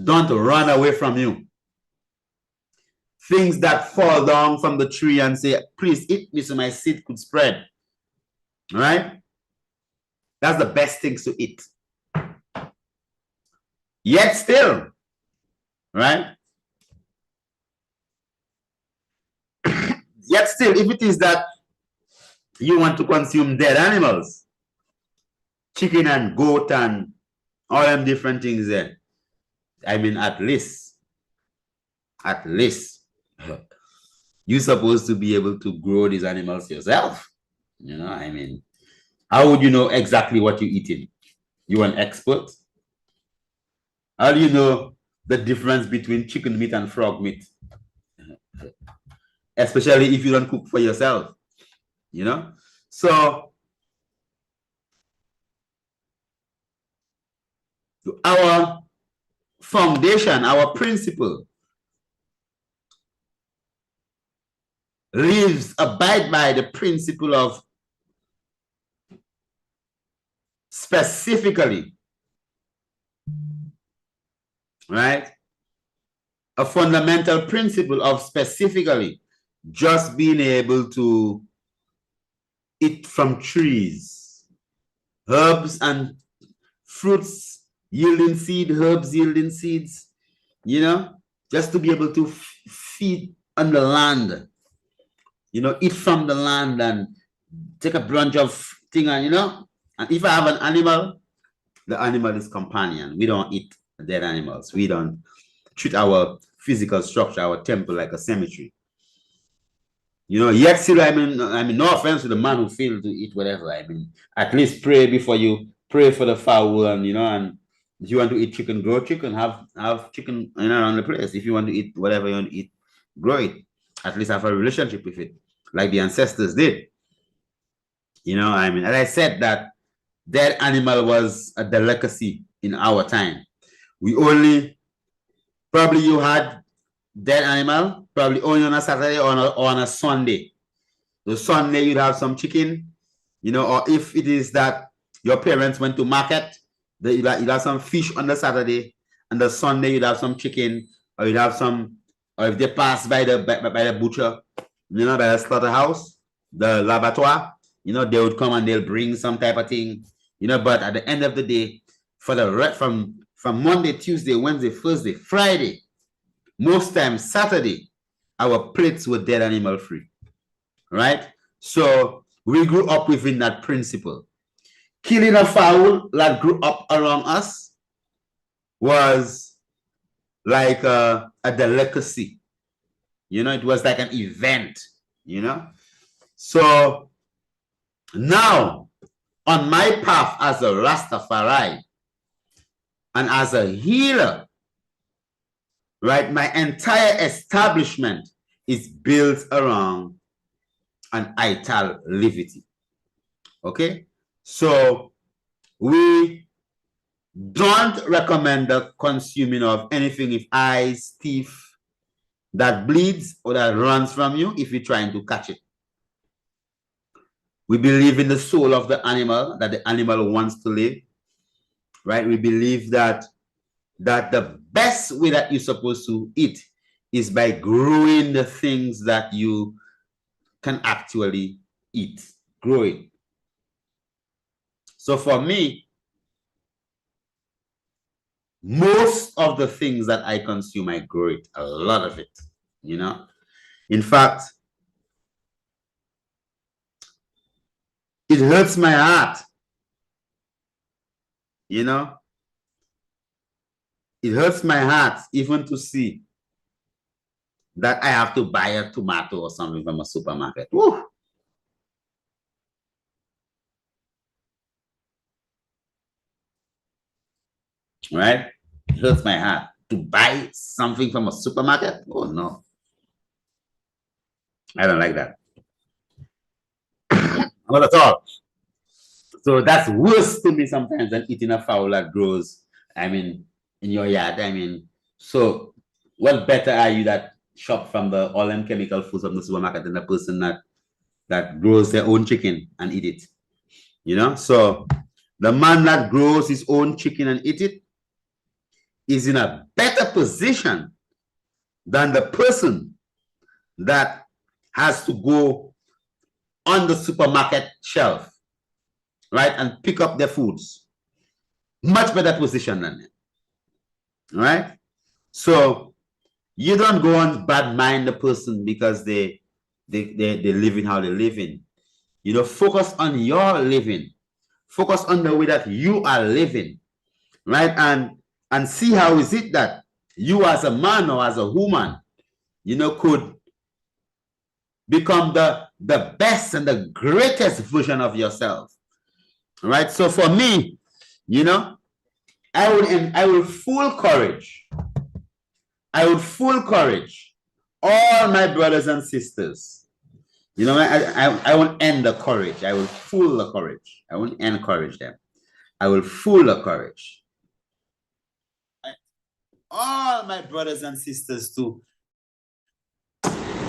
don't run away from you. Things that fall down from the tree and say, please eat me so my seed could spread. Right? That's the best things to eat. Yet still, right? Yet still, if it is that you want to consume dead animals, chicken and goat and all them different things there, I mean, at least, you're supposed to be able to grow these animals yourself. You know, I mean, how would you know exactly what you're eating? You're an expert? How do you know the difference between chicken meat and frog meat? Especially if you don't cook for yourself, you know? So our foundation, our principle abide by the principle of specifically, right? A fundamental principle of specifically just being able to eat from trees, herbs and fruits yielding seed, herbs yielding seeds, you know, just to be able to feed on the land, you know, eat from the land and take a branch of thing, and, you know, and if I have an animal, the animal is companion. We don't eat dead animals. We don't treat our physical structure, our temple, like a cemetery. You know, yet still, I mean, no offense to the man who failed to eat whatever. I mean, at least pray before you pray for the fowl, and, you know, and if you want to eat chicken, grow chicken, have chicken, you know, around the place. If you want to eat whatever you want to eat, grow it. At least have a relationship with it, like the ancestors did. You know, I mean, as I said, that dead animal was a delicacy in our time. We only, probably you had dead animal, probably only on a Saturday or on a Sunday. The Sunday you'd have some chicken, you know, or if it is that your parents went to market, you'd have some fish on the Saturday, and the Sunday you'd have some chicken, or you'd have some, or if they pass by the butcher, you know, by the slaughterhouse, the l'abattoir, you know, they would come and they'll bring some type of thing, you know. But at the end of the day, from from Monday, Tuesday, Wednesday, Thursday, Friday, most times Saturday, our plates were dead animal free, right? So we grew up within that principle. Killing a fowl that grew up around us was like a delicacy. You know, it was like an event, you know? So now, on my path as a Rastafari and as a healer, right, my entire establishment is built around an ital livity. Okay? So we don't recommend the consuming of anything with eyes, teeth, that bleeds or that runs from you if you're trying to catch it. We believe in the soul of the animal, that the animal wants to live, right? We believe that the best way that you're supposed to eat is by growing the things that you can actually eat, grow it. So for me, most of the things that I consume, I grow it, a lot of it, you know. In fact, it hurts my heart, you know. It hurts my heart even to see that I have to buy a tomato or something from a supermarket. Woo! Right? It hurts my heart to buy something from a supermarket. Oh no, I don't like that. Not at all. So that's worse to me sometimes than eating a fowl that grows, I mean, in your yard. I mean, so what better are you that shop from the all them chemical foods from the supermarket than the person that grows their own chicken and eat it? You know, so the man that grows his own chicken and eat it is in a better position than the person that has to go on the supermarket shelf, right, and pick up their foods. Much better position than them, right? So you don't go and bad mind the person because they live in how they live in. You know, focus on your living. Focus on the way that you are living, right? And see how is it that you as a man or as a woman, you know, could become the best and the greatest version of yourself, right? So for me, you know, I will full courage. I would full courage all my brothers and sisters. You know, I won't end the courage. I will full the courage. I won't encourage them. I will full the courage. All my brothers and sisters to,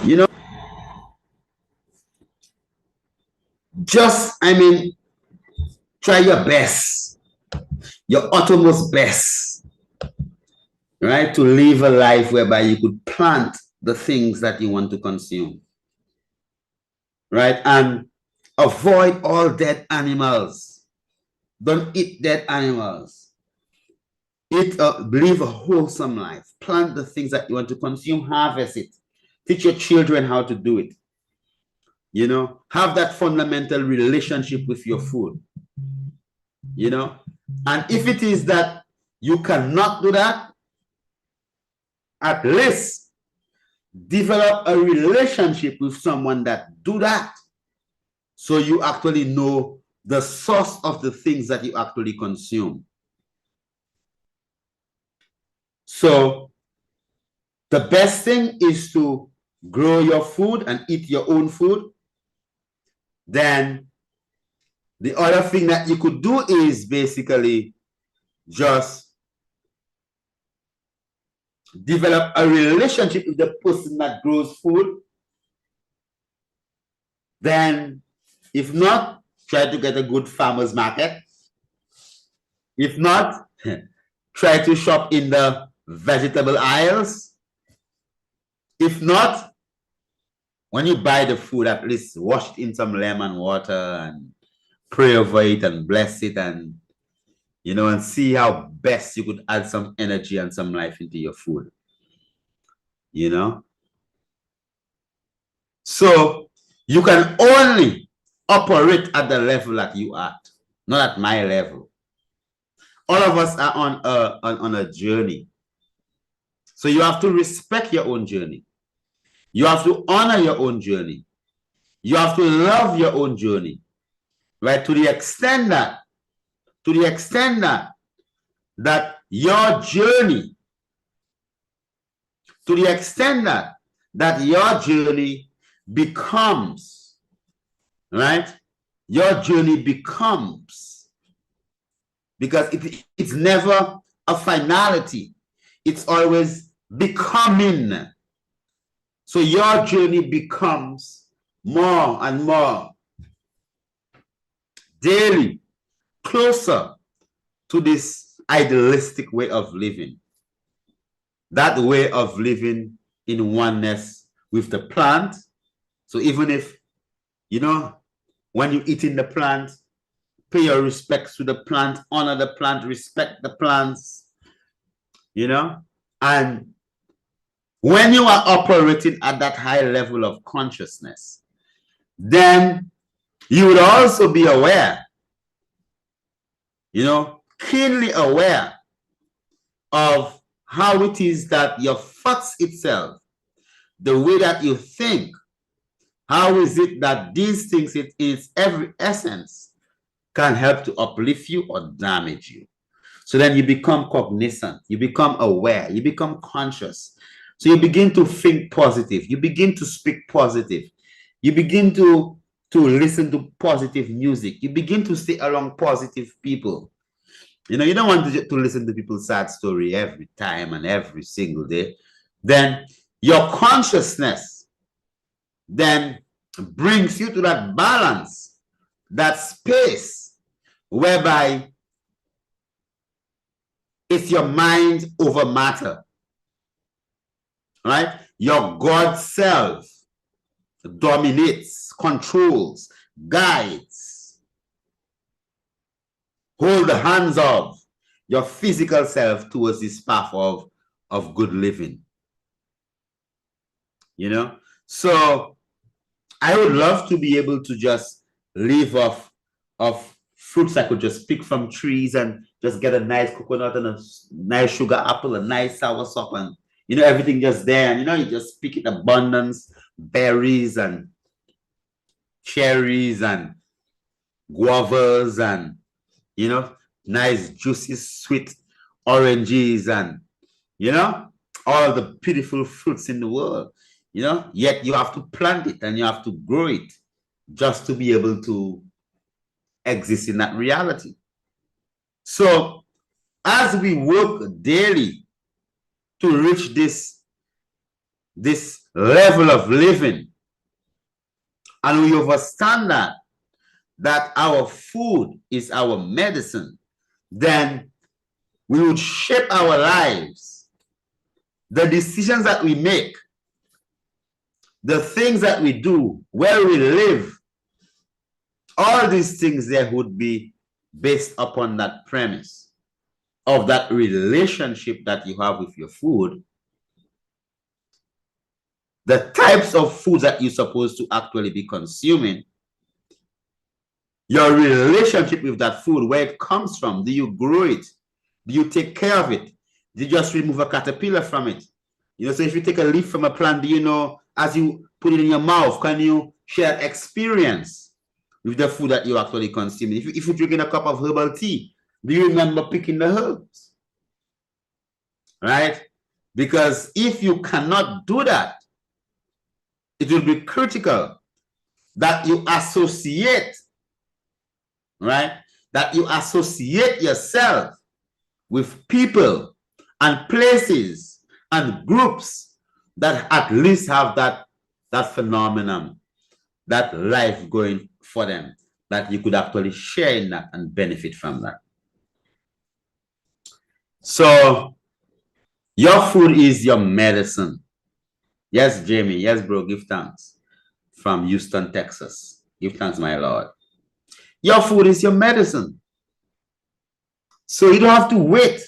you know, just, I mean, try your best, your uttermost best, right? To live a life whereby you could plant the things that you want to consume, right? And avoid all dead animals. Don't eat dead animals. Live a wholesome life. Plant the things that you want to consume, harvest it. Teach your children how to do it. You know, have that fundamental relationship with your food. You know, and if it is that you cannot do that, at least develop a relationship with someone that do that, so you actually know the source of the things that you actually consume. So the best thing is to grow your food and eat your own food. Then the other thing that you could do is basically just develop a relationship with the person that grows food. Then, if not, try to get a good farmer's market. If not, try to shop in the vegetable aisles. If not, when you buy the food, at least wash it in some lemon water and pray over it and bless it and you know, and see how best you could add some energy and some life into your food, you know. So you can only operate at the level that you are at, not at my level. All of us are on a journey. So you have to respect your own journey. You have to honor your own journey. You have to love your own journey, right? To the extent that, that your journey, to the extent that, that your journey becomes, right? Your journey becomes, because it's never a finality. It's always becoming. So your journey becomes more and more daily closer to this idealistic way of living. That way of living in oneness with the plant. So even if, you know, when you eat in the plant, pay your respects to the plant, honor the plant, respect the plants, you know. And when you are operating at that high level of consciousness, then you would also be aware, you know, keenly aware of how it is that your thoughts itself, the way that you think, how is it that these things in its every essence can help to uplift you or damage you. So then you become cognizant, you become aware, you become conscious. So you begin to think positive, you begin to speak positive, you begin to listen to positive music, you begin to stay around positive people. You know, you don't want to listen to people's sad story every time and every single day. Then your consciousness then brings you to that balance, that space whereby it's your mind over matter, right? Your God self dominates, controls, guides, hold the hands of your physical self towards this path of good living, you know? So I would love to be able to just live off of fruits I could just pick from trees and just get a nice coconut and a nice sugar apple, a nice sour sop, and you know, everything just there. And you know, you just pick it abundance, berries and cherries and guavas and you know, nice juicy sweet oranges and you know, all the beautiful fruits in the world, you know, yet you have to plant it and you have to grow it just to be able to exist in that reality. So as we work daily to reach this level of living, and we understand that our food is our medicine, then we would shape our lives. The decisions that we make, the things that we do, where we live, all these things there would be based upon that premise of that relationship that you have with your food, the types of foods that you're supposed to actually be consuming, your relationship with that food, where it comes from. Do you grow it? Do you take care of it? Do you just remove a caterpillar from it? You know, so if you take a leaf from a plant, do you know, as you put it in your mouth, can you share experience with the food that you actually consume? If you're drinking a cup of herbal tea, do you remember picking the herbs? Right? Because if you cannot do that, it will be critical that you associate, right? That you associate yourself with people and places and groups that at least have that phenomenon, that life going for them, that you could actually share in that and benefit from that. So your food is your medicine. Yes, Jamie. Yes, bro. Give thanks. From Houston, Texas. Give thanks, my Lord. Your food is your medicine. So you don't have to wait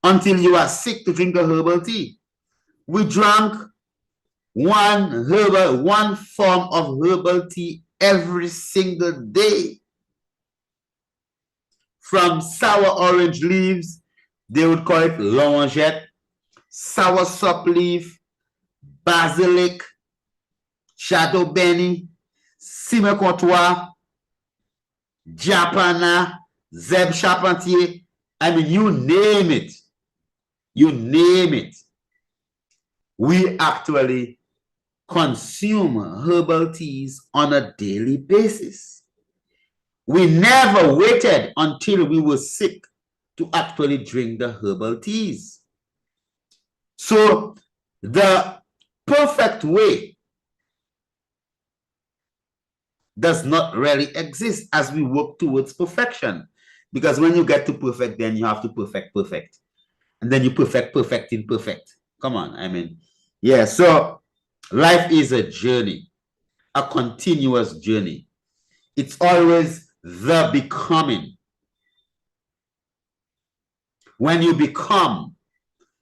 until you are sick to drink a herbal tea. We drank one form of herbal tea every single day. From sour orange leaves, they would call it longette, sour sop leaf, basilic, shadow benny, simecotois, japana, zeb charpentier. I mean, you name it. You name it. We actually consume herbal teas on a daily basis. We never waited until we were sick to actually drink the herbal teas. So the perfect way does not really exist as we work towards perfection. Because when you get to perfect, then you have to perfect. And then you perfect in perfect. Come on, I mean, yeah, so life is a journey, a continuous journey. It's always the becoming. When you become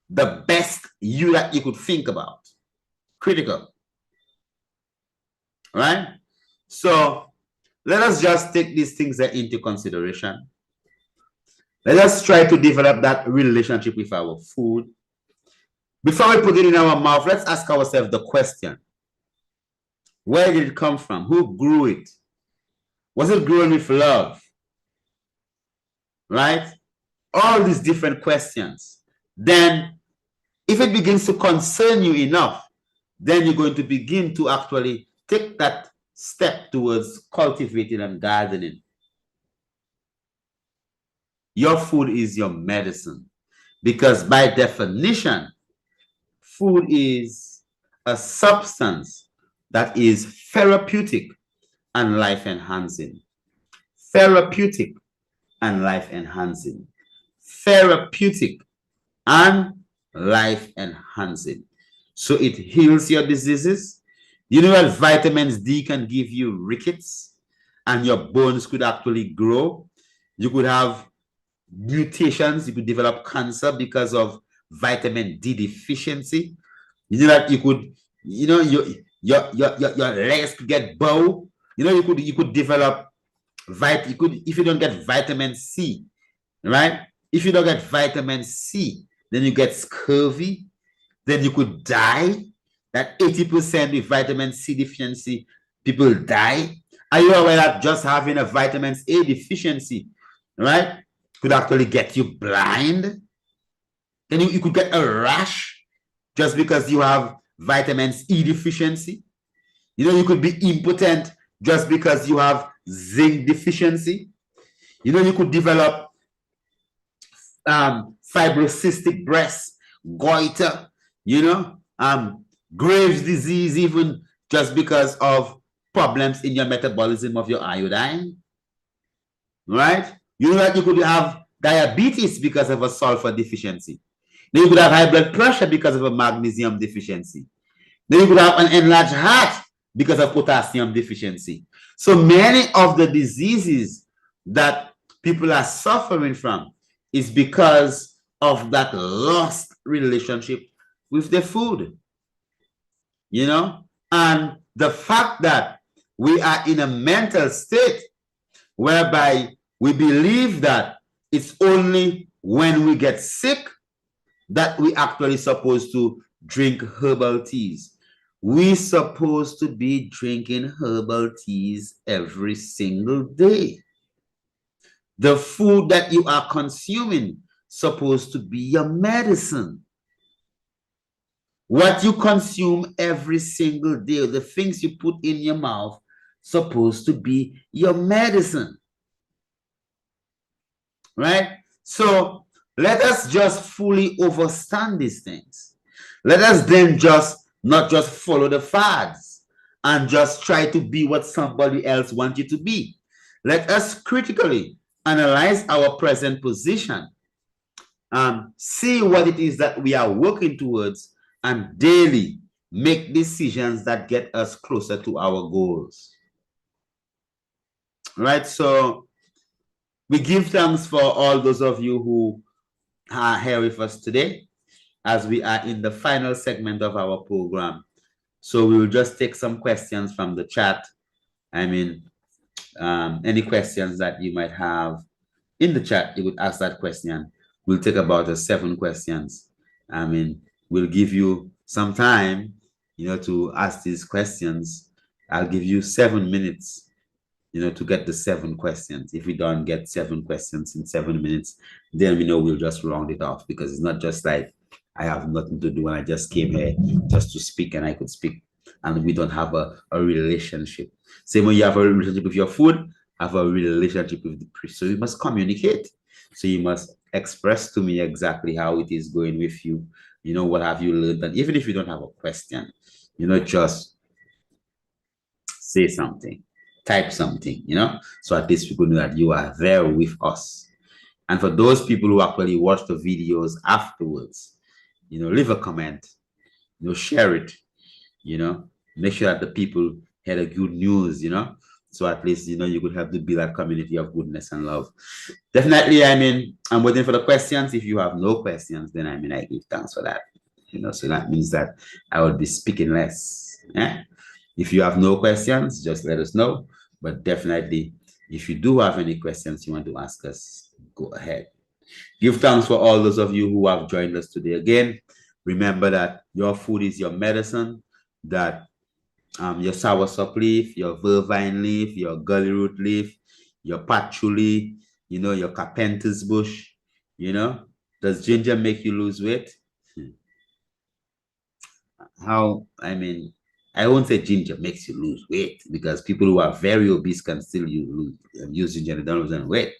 the best you that you could think about, critical, right? So let us just take these things into consideration. Let us try to develop that relationship with our food. Before we put it in our mouth, let's ask ourselves the question: where did it come from? Who grew it? Was it grown with love? Right? All these different questions. Then, if it begins to concern you enough, then you're going to begin to actually take that step towards cultivating and gardening. Your food is your medicine, because by definition, food is a substance that is therapeutic and life enhancing. Therapeutic and life enhancing. Therapeutic and life enhancing. So it heals your diseases. You know that vitamins D can give you rickets and your bones could actually grow. You could have mutations. You could develop cancer because of vitamin D deficiency. You know that you could, you know, your legs could get bow. You know, you could develop you could, if you don't get vitamin C, right? If you don't get vitamin C, then you get scurvy, then you could die. That 80% with vitamin C deficiency, people die. Are you aware that just having a vitamin A deficiency, right, could actually get you blind? Then you could get a rash just because you have vitamin E deficiency. You know, you could be impotent just because you have zinc deficiency. You know, you could develop fibrocystic breast, goiter, you know, Graves' disease, even just because of problems in your metabolism of your iodine, right? You know that you could have diabetes because of a sulfur deficiency. Then you could have high blood pressure because of a magnesium deficiency. Then you could have an enlarged heart because of potassium deficiency. So many of the diseases that people are suffering from is because of that lost relationship with the food, you know? And the fact that we are in a mental state whereby we believe that it's only when we get sick that we actually supposed to drink herbal teas. We supposed to be drinking herbal teas every single day. The food that you are consuming supposed to be your medicine. What you consume every single day, the things you put in your mouth, supposed to be your medicine. Right? So let us just fully understand these things. Let us then just not just follow the fads and just try to be what somebody else wants you to be. Let us critically analyze our present position, see what it is that we are working towards, and daily make decisions that get us closer to our goals. Right? So We give thanks for all those of you who are here with us today as we are in the final segment of our program. So we will just take some questions from the chat. I mean, any questions that you might have in the chat, you would ask that question. We'll take about 7 questions. I mean, we'll give you some time, to ask these questions. I'll give you 7 minutes, to get the 7 questions. If we don't get 7 questions in 7 minutes, then we know we'll just round it off, because it's not just like I have nothing to do and I just came here just to speak and I could speak, and we don't have a relationship. Same when you have a relationship with your food, have a relationship with the priest. So you must communicate. So you must express to me exactly how it is going with you. What have you learned? And even if you don't have a question, just say something, type something, so at least people know that you are there with us. And for those people who actually watch the videos afterwards, leave a comment, share it, make sure that the people hear the good news, so at least, you could help to build that community of goodness and love. Definitely, I mean, I'm waiting for the questions. If you have no questions, then I give thanks for that, so that means that I will be speaking less. Yeah. If you have no questions, just let us know. But definitely, if you do have any questions you want to ask us, go ahead. Give thanks for all those of you who have joined us today. Again, remember that your food is your medicine, that your soursop leaf, your vervine leaf, your gully root leaf, your patchouli, your carpenter's bush, does ginger make you lose weight? I mean, I won't say ginger makes you lose weight, because people who are very obese can still use ginger and don't lose any weight.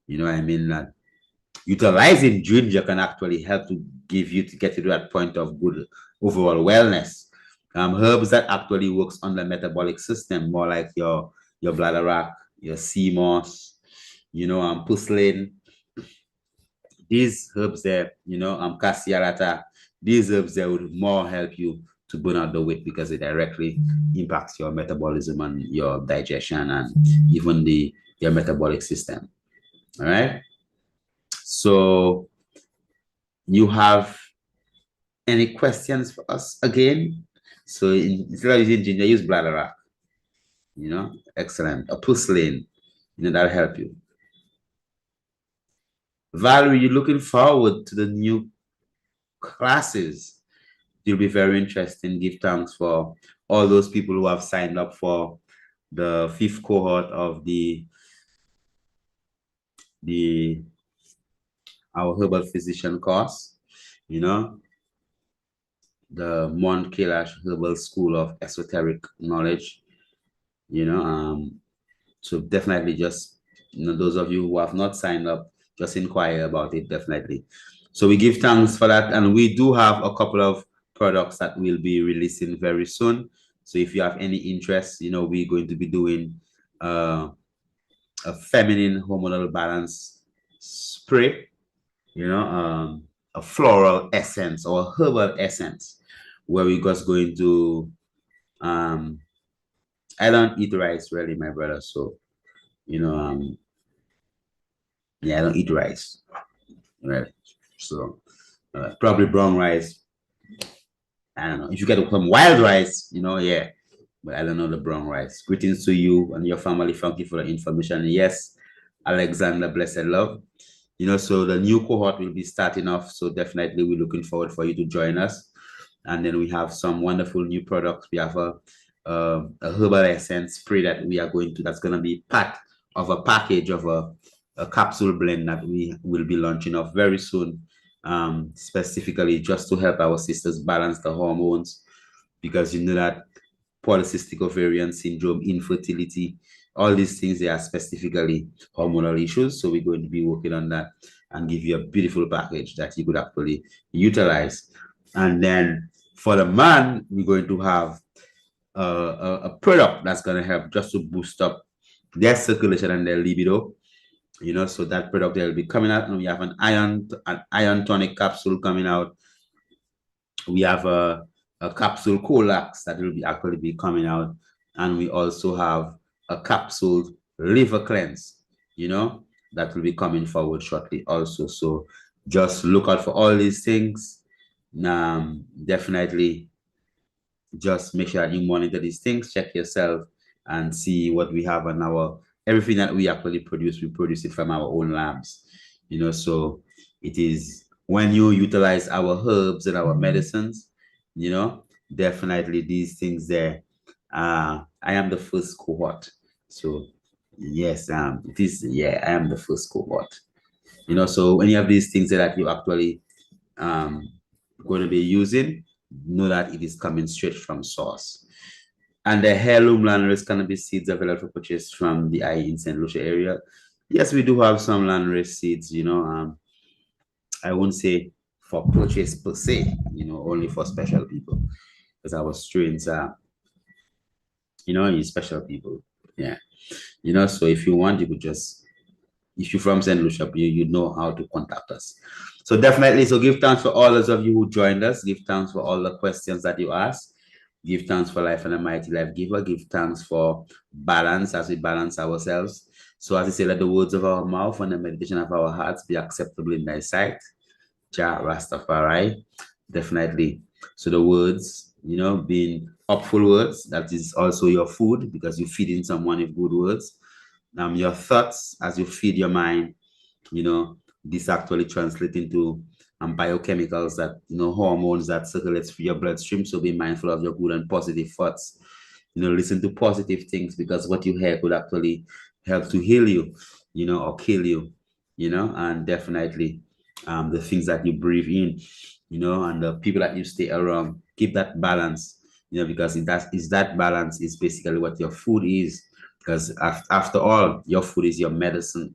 I mean, that utilizing ginger can actually help to get you to that point of good overall wellness. Herbs that actually works on the metabolic system, more like your bladderwrack, your sea moss, purslane. These herbs there, cassiarata, these herbs there would more help you to burn out the weight, because it directly impacts your metabolism and your digestion and even your metabolic system. All right. So you have any questions for us again? So instead of using ginger, use bladderwrack. Excellent. A purslane, that'll help you. Valerie, you're looking forward to the new classes. It'll be very interesting. Give thanks for all those people who have signed up for the 5th cohort of our herbal physician course. The Mont Kailash Herbal School of Esoteric Knowledge. So definitely just, those of you who have not signed up, just inquire about it, definitely. So we give thanks for that. And we do have a couple of products that we'll be releasing very soon. So if you have any interest, we're going to be doing a feminine hormonal balance spray, a floral essence or a herbal essence, where we're just going to, I don't eat rice really, my brother. So, yeah, I don't eat rice, right? So probably brown rice. I don't know. If you get some wild rice, yeah. But I don't know the brown rice. Greetings to you and your family. Thank you for the information. Yes, Alexander, blessed love. So the new cohort will be starting off. So definitely we're looking forward for you to join us. And then we have some wonderful new products. We have a herbal essence spray that that's going to be part of a package of a capsule blend that we will be launching off very soon, specifically just to help our sisters balance the hormones, because that polycystic ovarian syndrome, infertility, all these things, they are specifically hormonal issues. So we're going to be working on that and give you a beautiful package that you could actually utilize. And then for the man, we're going to have a product that's going to help just to boost up their circulation and their libido. So that product will be coming out, and we have an iron tonic capsule coming out. We have a capsule Colax that will actually be coming out, and we also have a capsule liver cleanse. that will be coming forward shortly also. So just look out for all these things. Definitely just make sure that you monitor these things, check yourself, and see what we have on our everything that we actually produce. We produce it from our own labs, So it is when you utilize our herbs and our medicines, definitely these things there. I am the first cohort, so yes, it is. Yeah, I am the first cohort. So when you have these things that you actually um, going to be using, know that it is coming straight from source. And the heirloom landrace cannabis seeds available for purchase from the IE in St. Lucia area. Yes, we do have some landrace seeds, I won't say for purchase per se, only for special people. Because our strains are, special people. Yeah. So if you want, you could just if you're from St. Lucia, you know how to contact us. So definitely, so give thanks for all those of you who joined us. Give thanks for all the questions that you asked. Give thanks for life and a mighty life giver. Give thanks for balance as we balance ourselves. So as I say, let the words of our mouth and the meditation of our hearts be acceptable in thy sight. Jah Rastafari. Definitely. So the words, being hopeful words, that is also your food because you're feeding someone with good words. Your thoughts as you feed your mind, this actually translates into biochemicals that, hormones that circulate through your bloodstream. So be mindful of your good and positive thoughts. Listen to positive things because what you hear could actually help to heal you, or kill you, and definitely the things that you breathe in, and the people that you stay around, keep that balance, because that balance is basically what your food is because after all, your food is your medicine,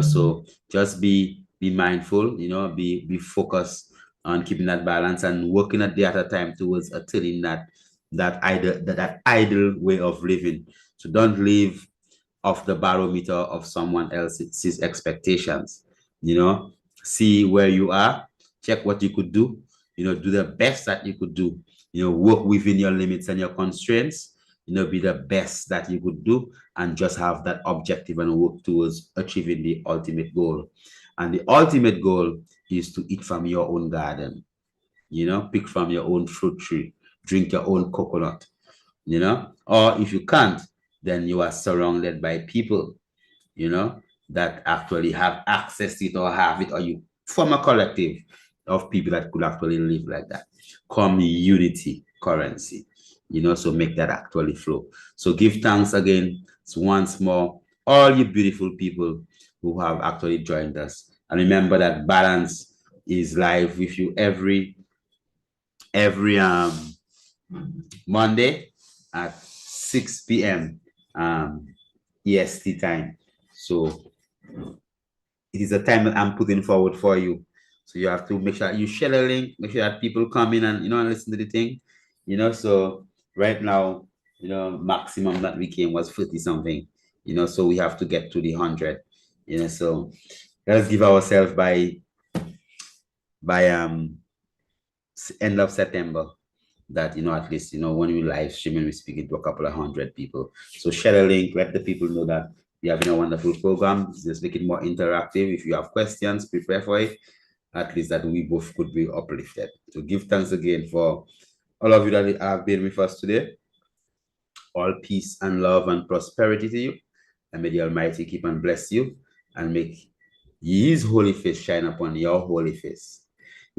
so just be mindful, be focused on keeping that balance and working a day at a time towards attaining that ideal way of living. So don't live off the barometer of someone else's expectations. See where you are, check what you could do, do the best that you could do, work within your limits and your constraints, be the best that you could do and just have that objective and work towards achieving the ultimate goal. And the ultimate goal is to eat from your own garden, pick from your own fruit tree, drink your own coconut, or if you can't, then you are surrounded by people, that actually have access to it or have it, or you form a collective of people that could actually live like that. Community currency, so make that actually flow. So give thanks again once more, all you beautiful people who have actually joined us. And remember that balance is live with you every Monday at 6 p.m. EST time. So it is a time that I'm putting forward for you. So you have to make sure you share the link, make sure that people come in and and listen to the thing. So right now, maximum that we came was 50 something, so we have to get to the 100, so let's give ourselves by end of September that at least when we live streaming we speaking to a couple of hundred people. So share the link, let the people know that we are having a wonderful program. Just make it more interactive. If you have questions, prepare for it, at least that we both could be uplifted. So give thanks again for all of you that have been with us today. All peace and love and prosperity to you, and may the Almighty keep and bless you and make his holy face shine upon your holy face.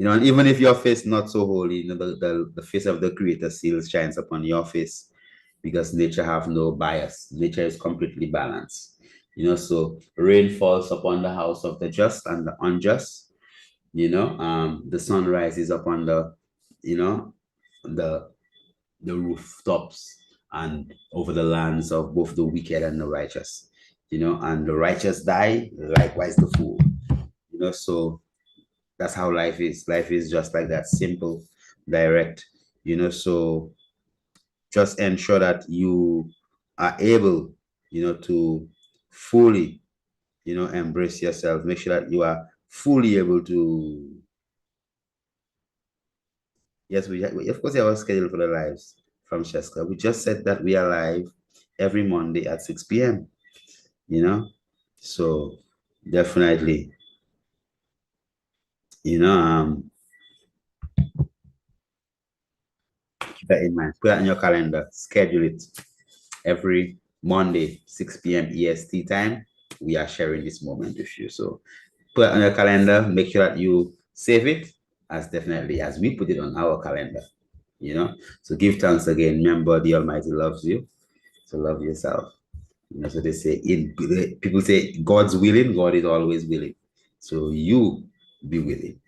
And even if your face not so holy, the face of the Creator still shines upon your face because nature have no bias. Nature is completely balanced. So rain falls upon the house of the just and the unjust. The sun rises upon the the rooftops and over the lands of both the wicked and the righteous. And the righteous die, likewise the fool. So that's how life is. Life is just like that, simple, direct. So just ensure that you are able, to fully, embrace yourself. Make sure that you are fully able to. Yes, of course we have a schedule for the lives from Sheska. We just said that we are live every Monday at 6 p.m. So Definitely. You know, keep that in mind. Put that in your calendar. Schedule it every Monday, 6 p.m. EST time. We are sharing this moment with you. So put it on your calendar. Make sure that you save it as definitely as we put it on our calendar. You know, so give thanks again. Remember, the Almighty loves you. So love yourself. You know, so they say people say God's willing, God is always willing. So you be willing.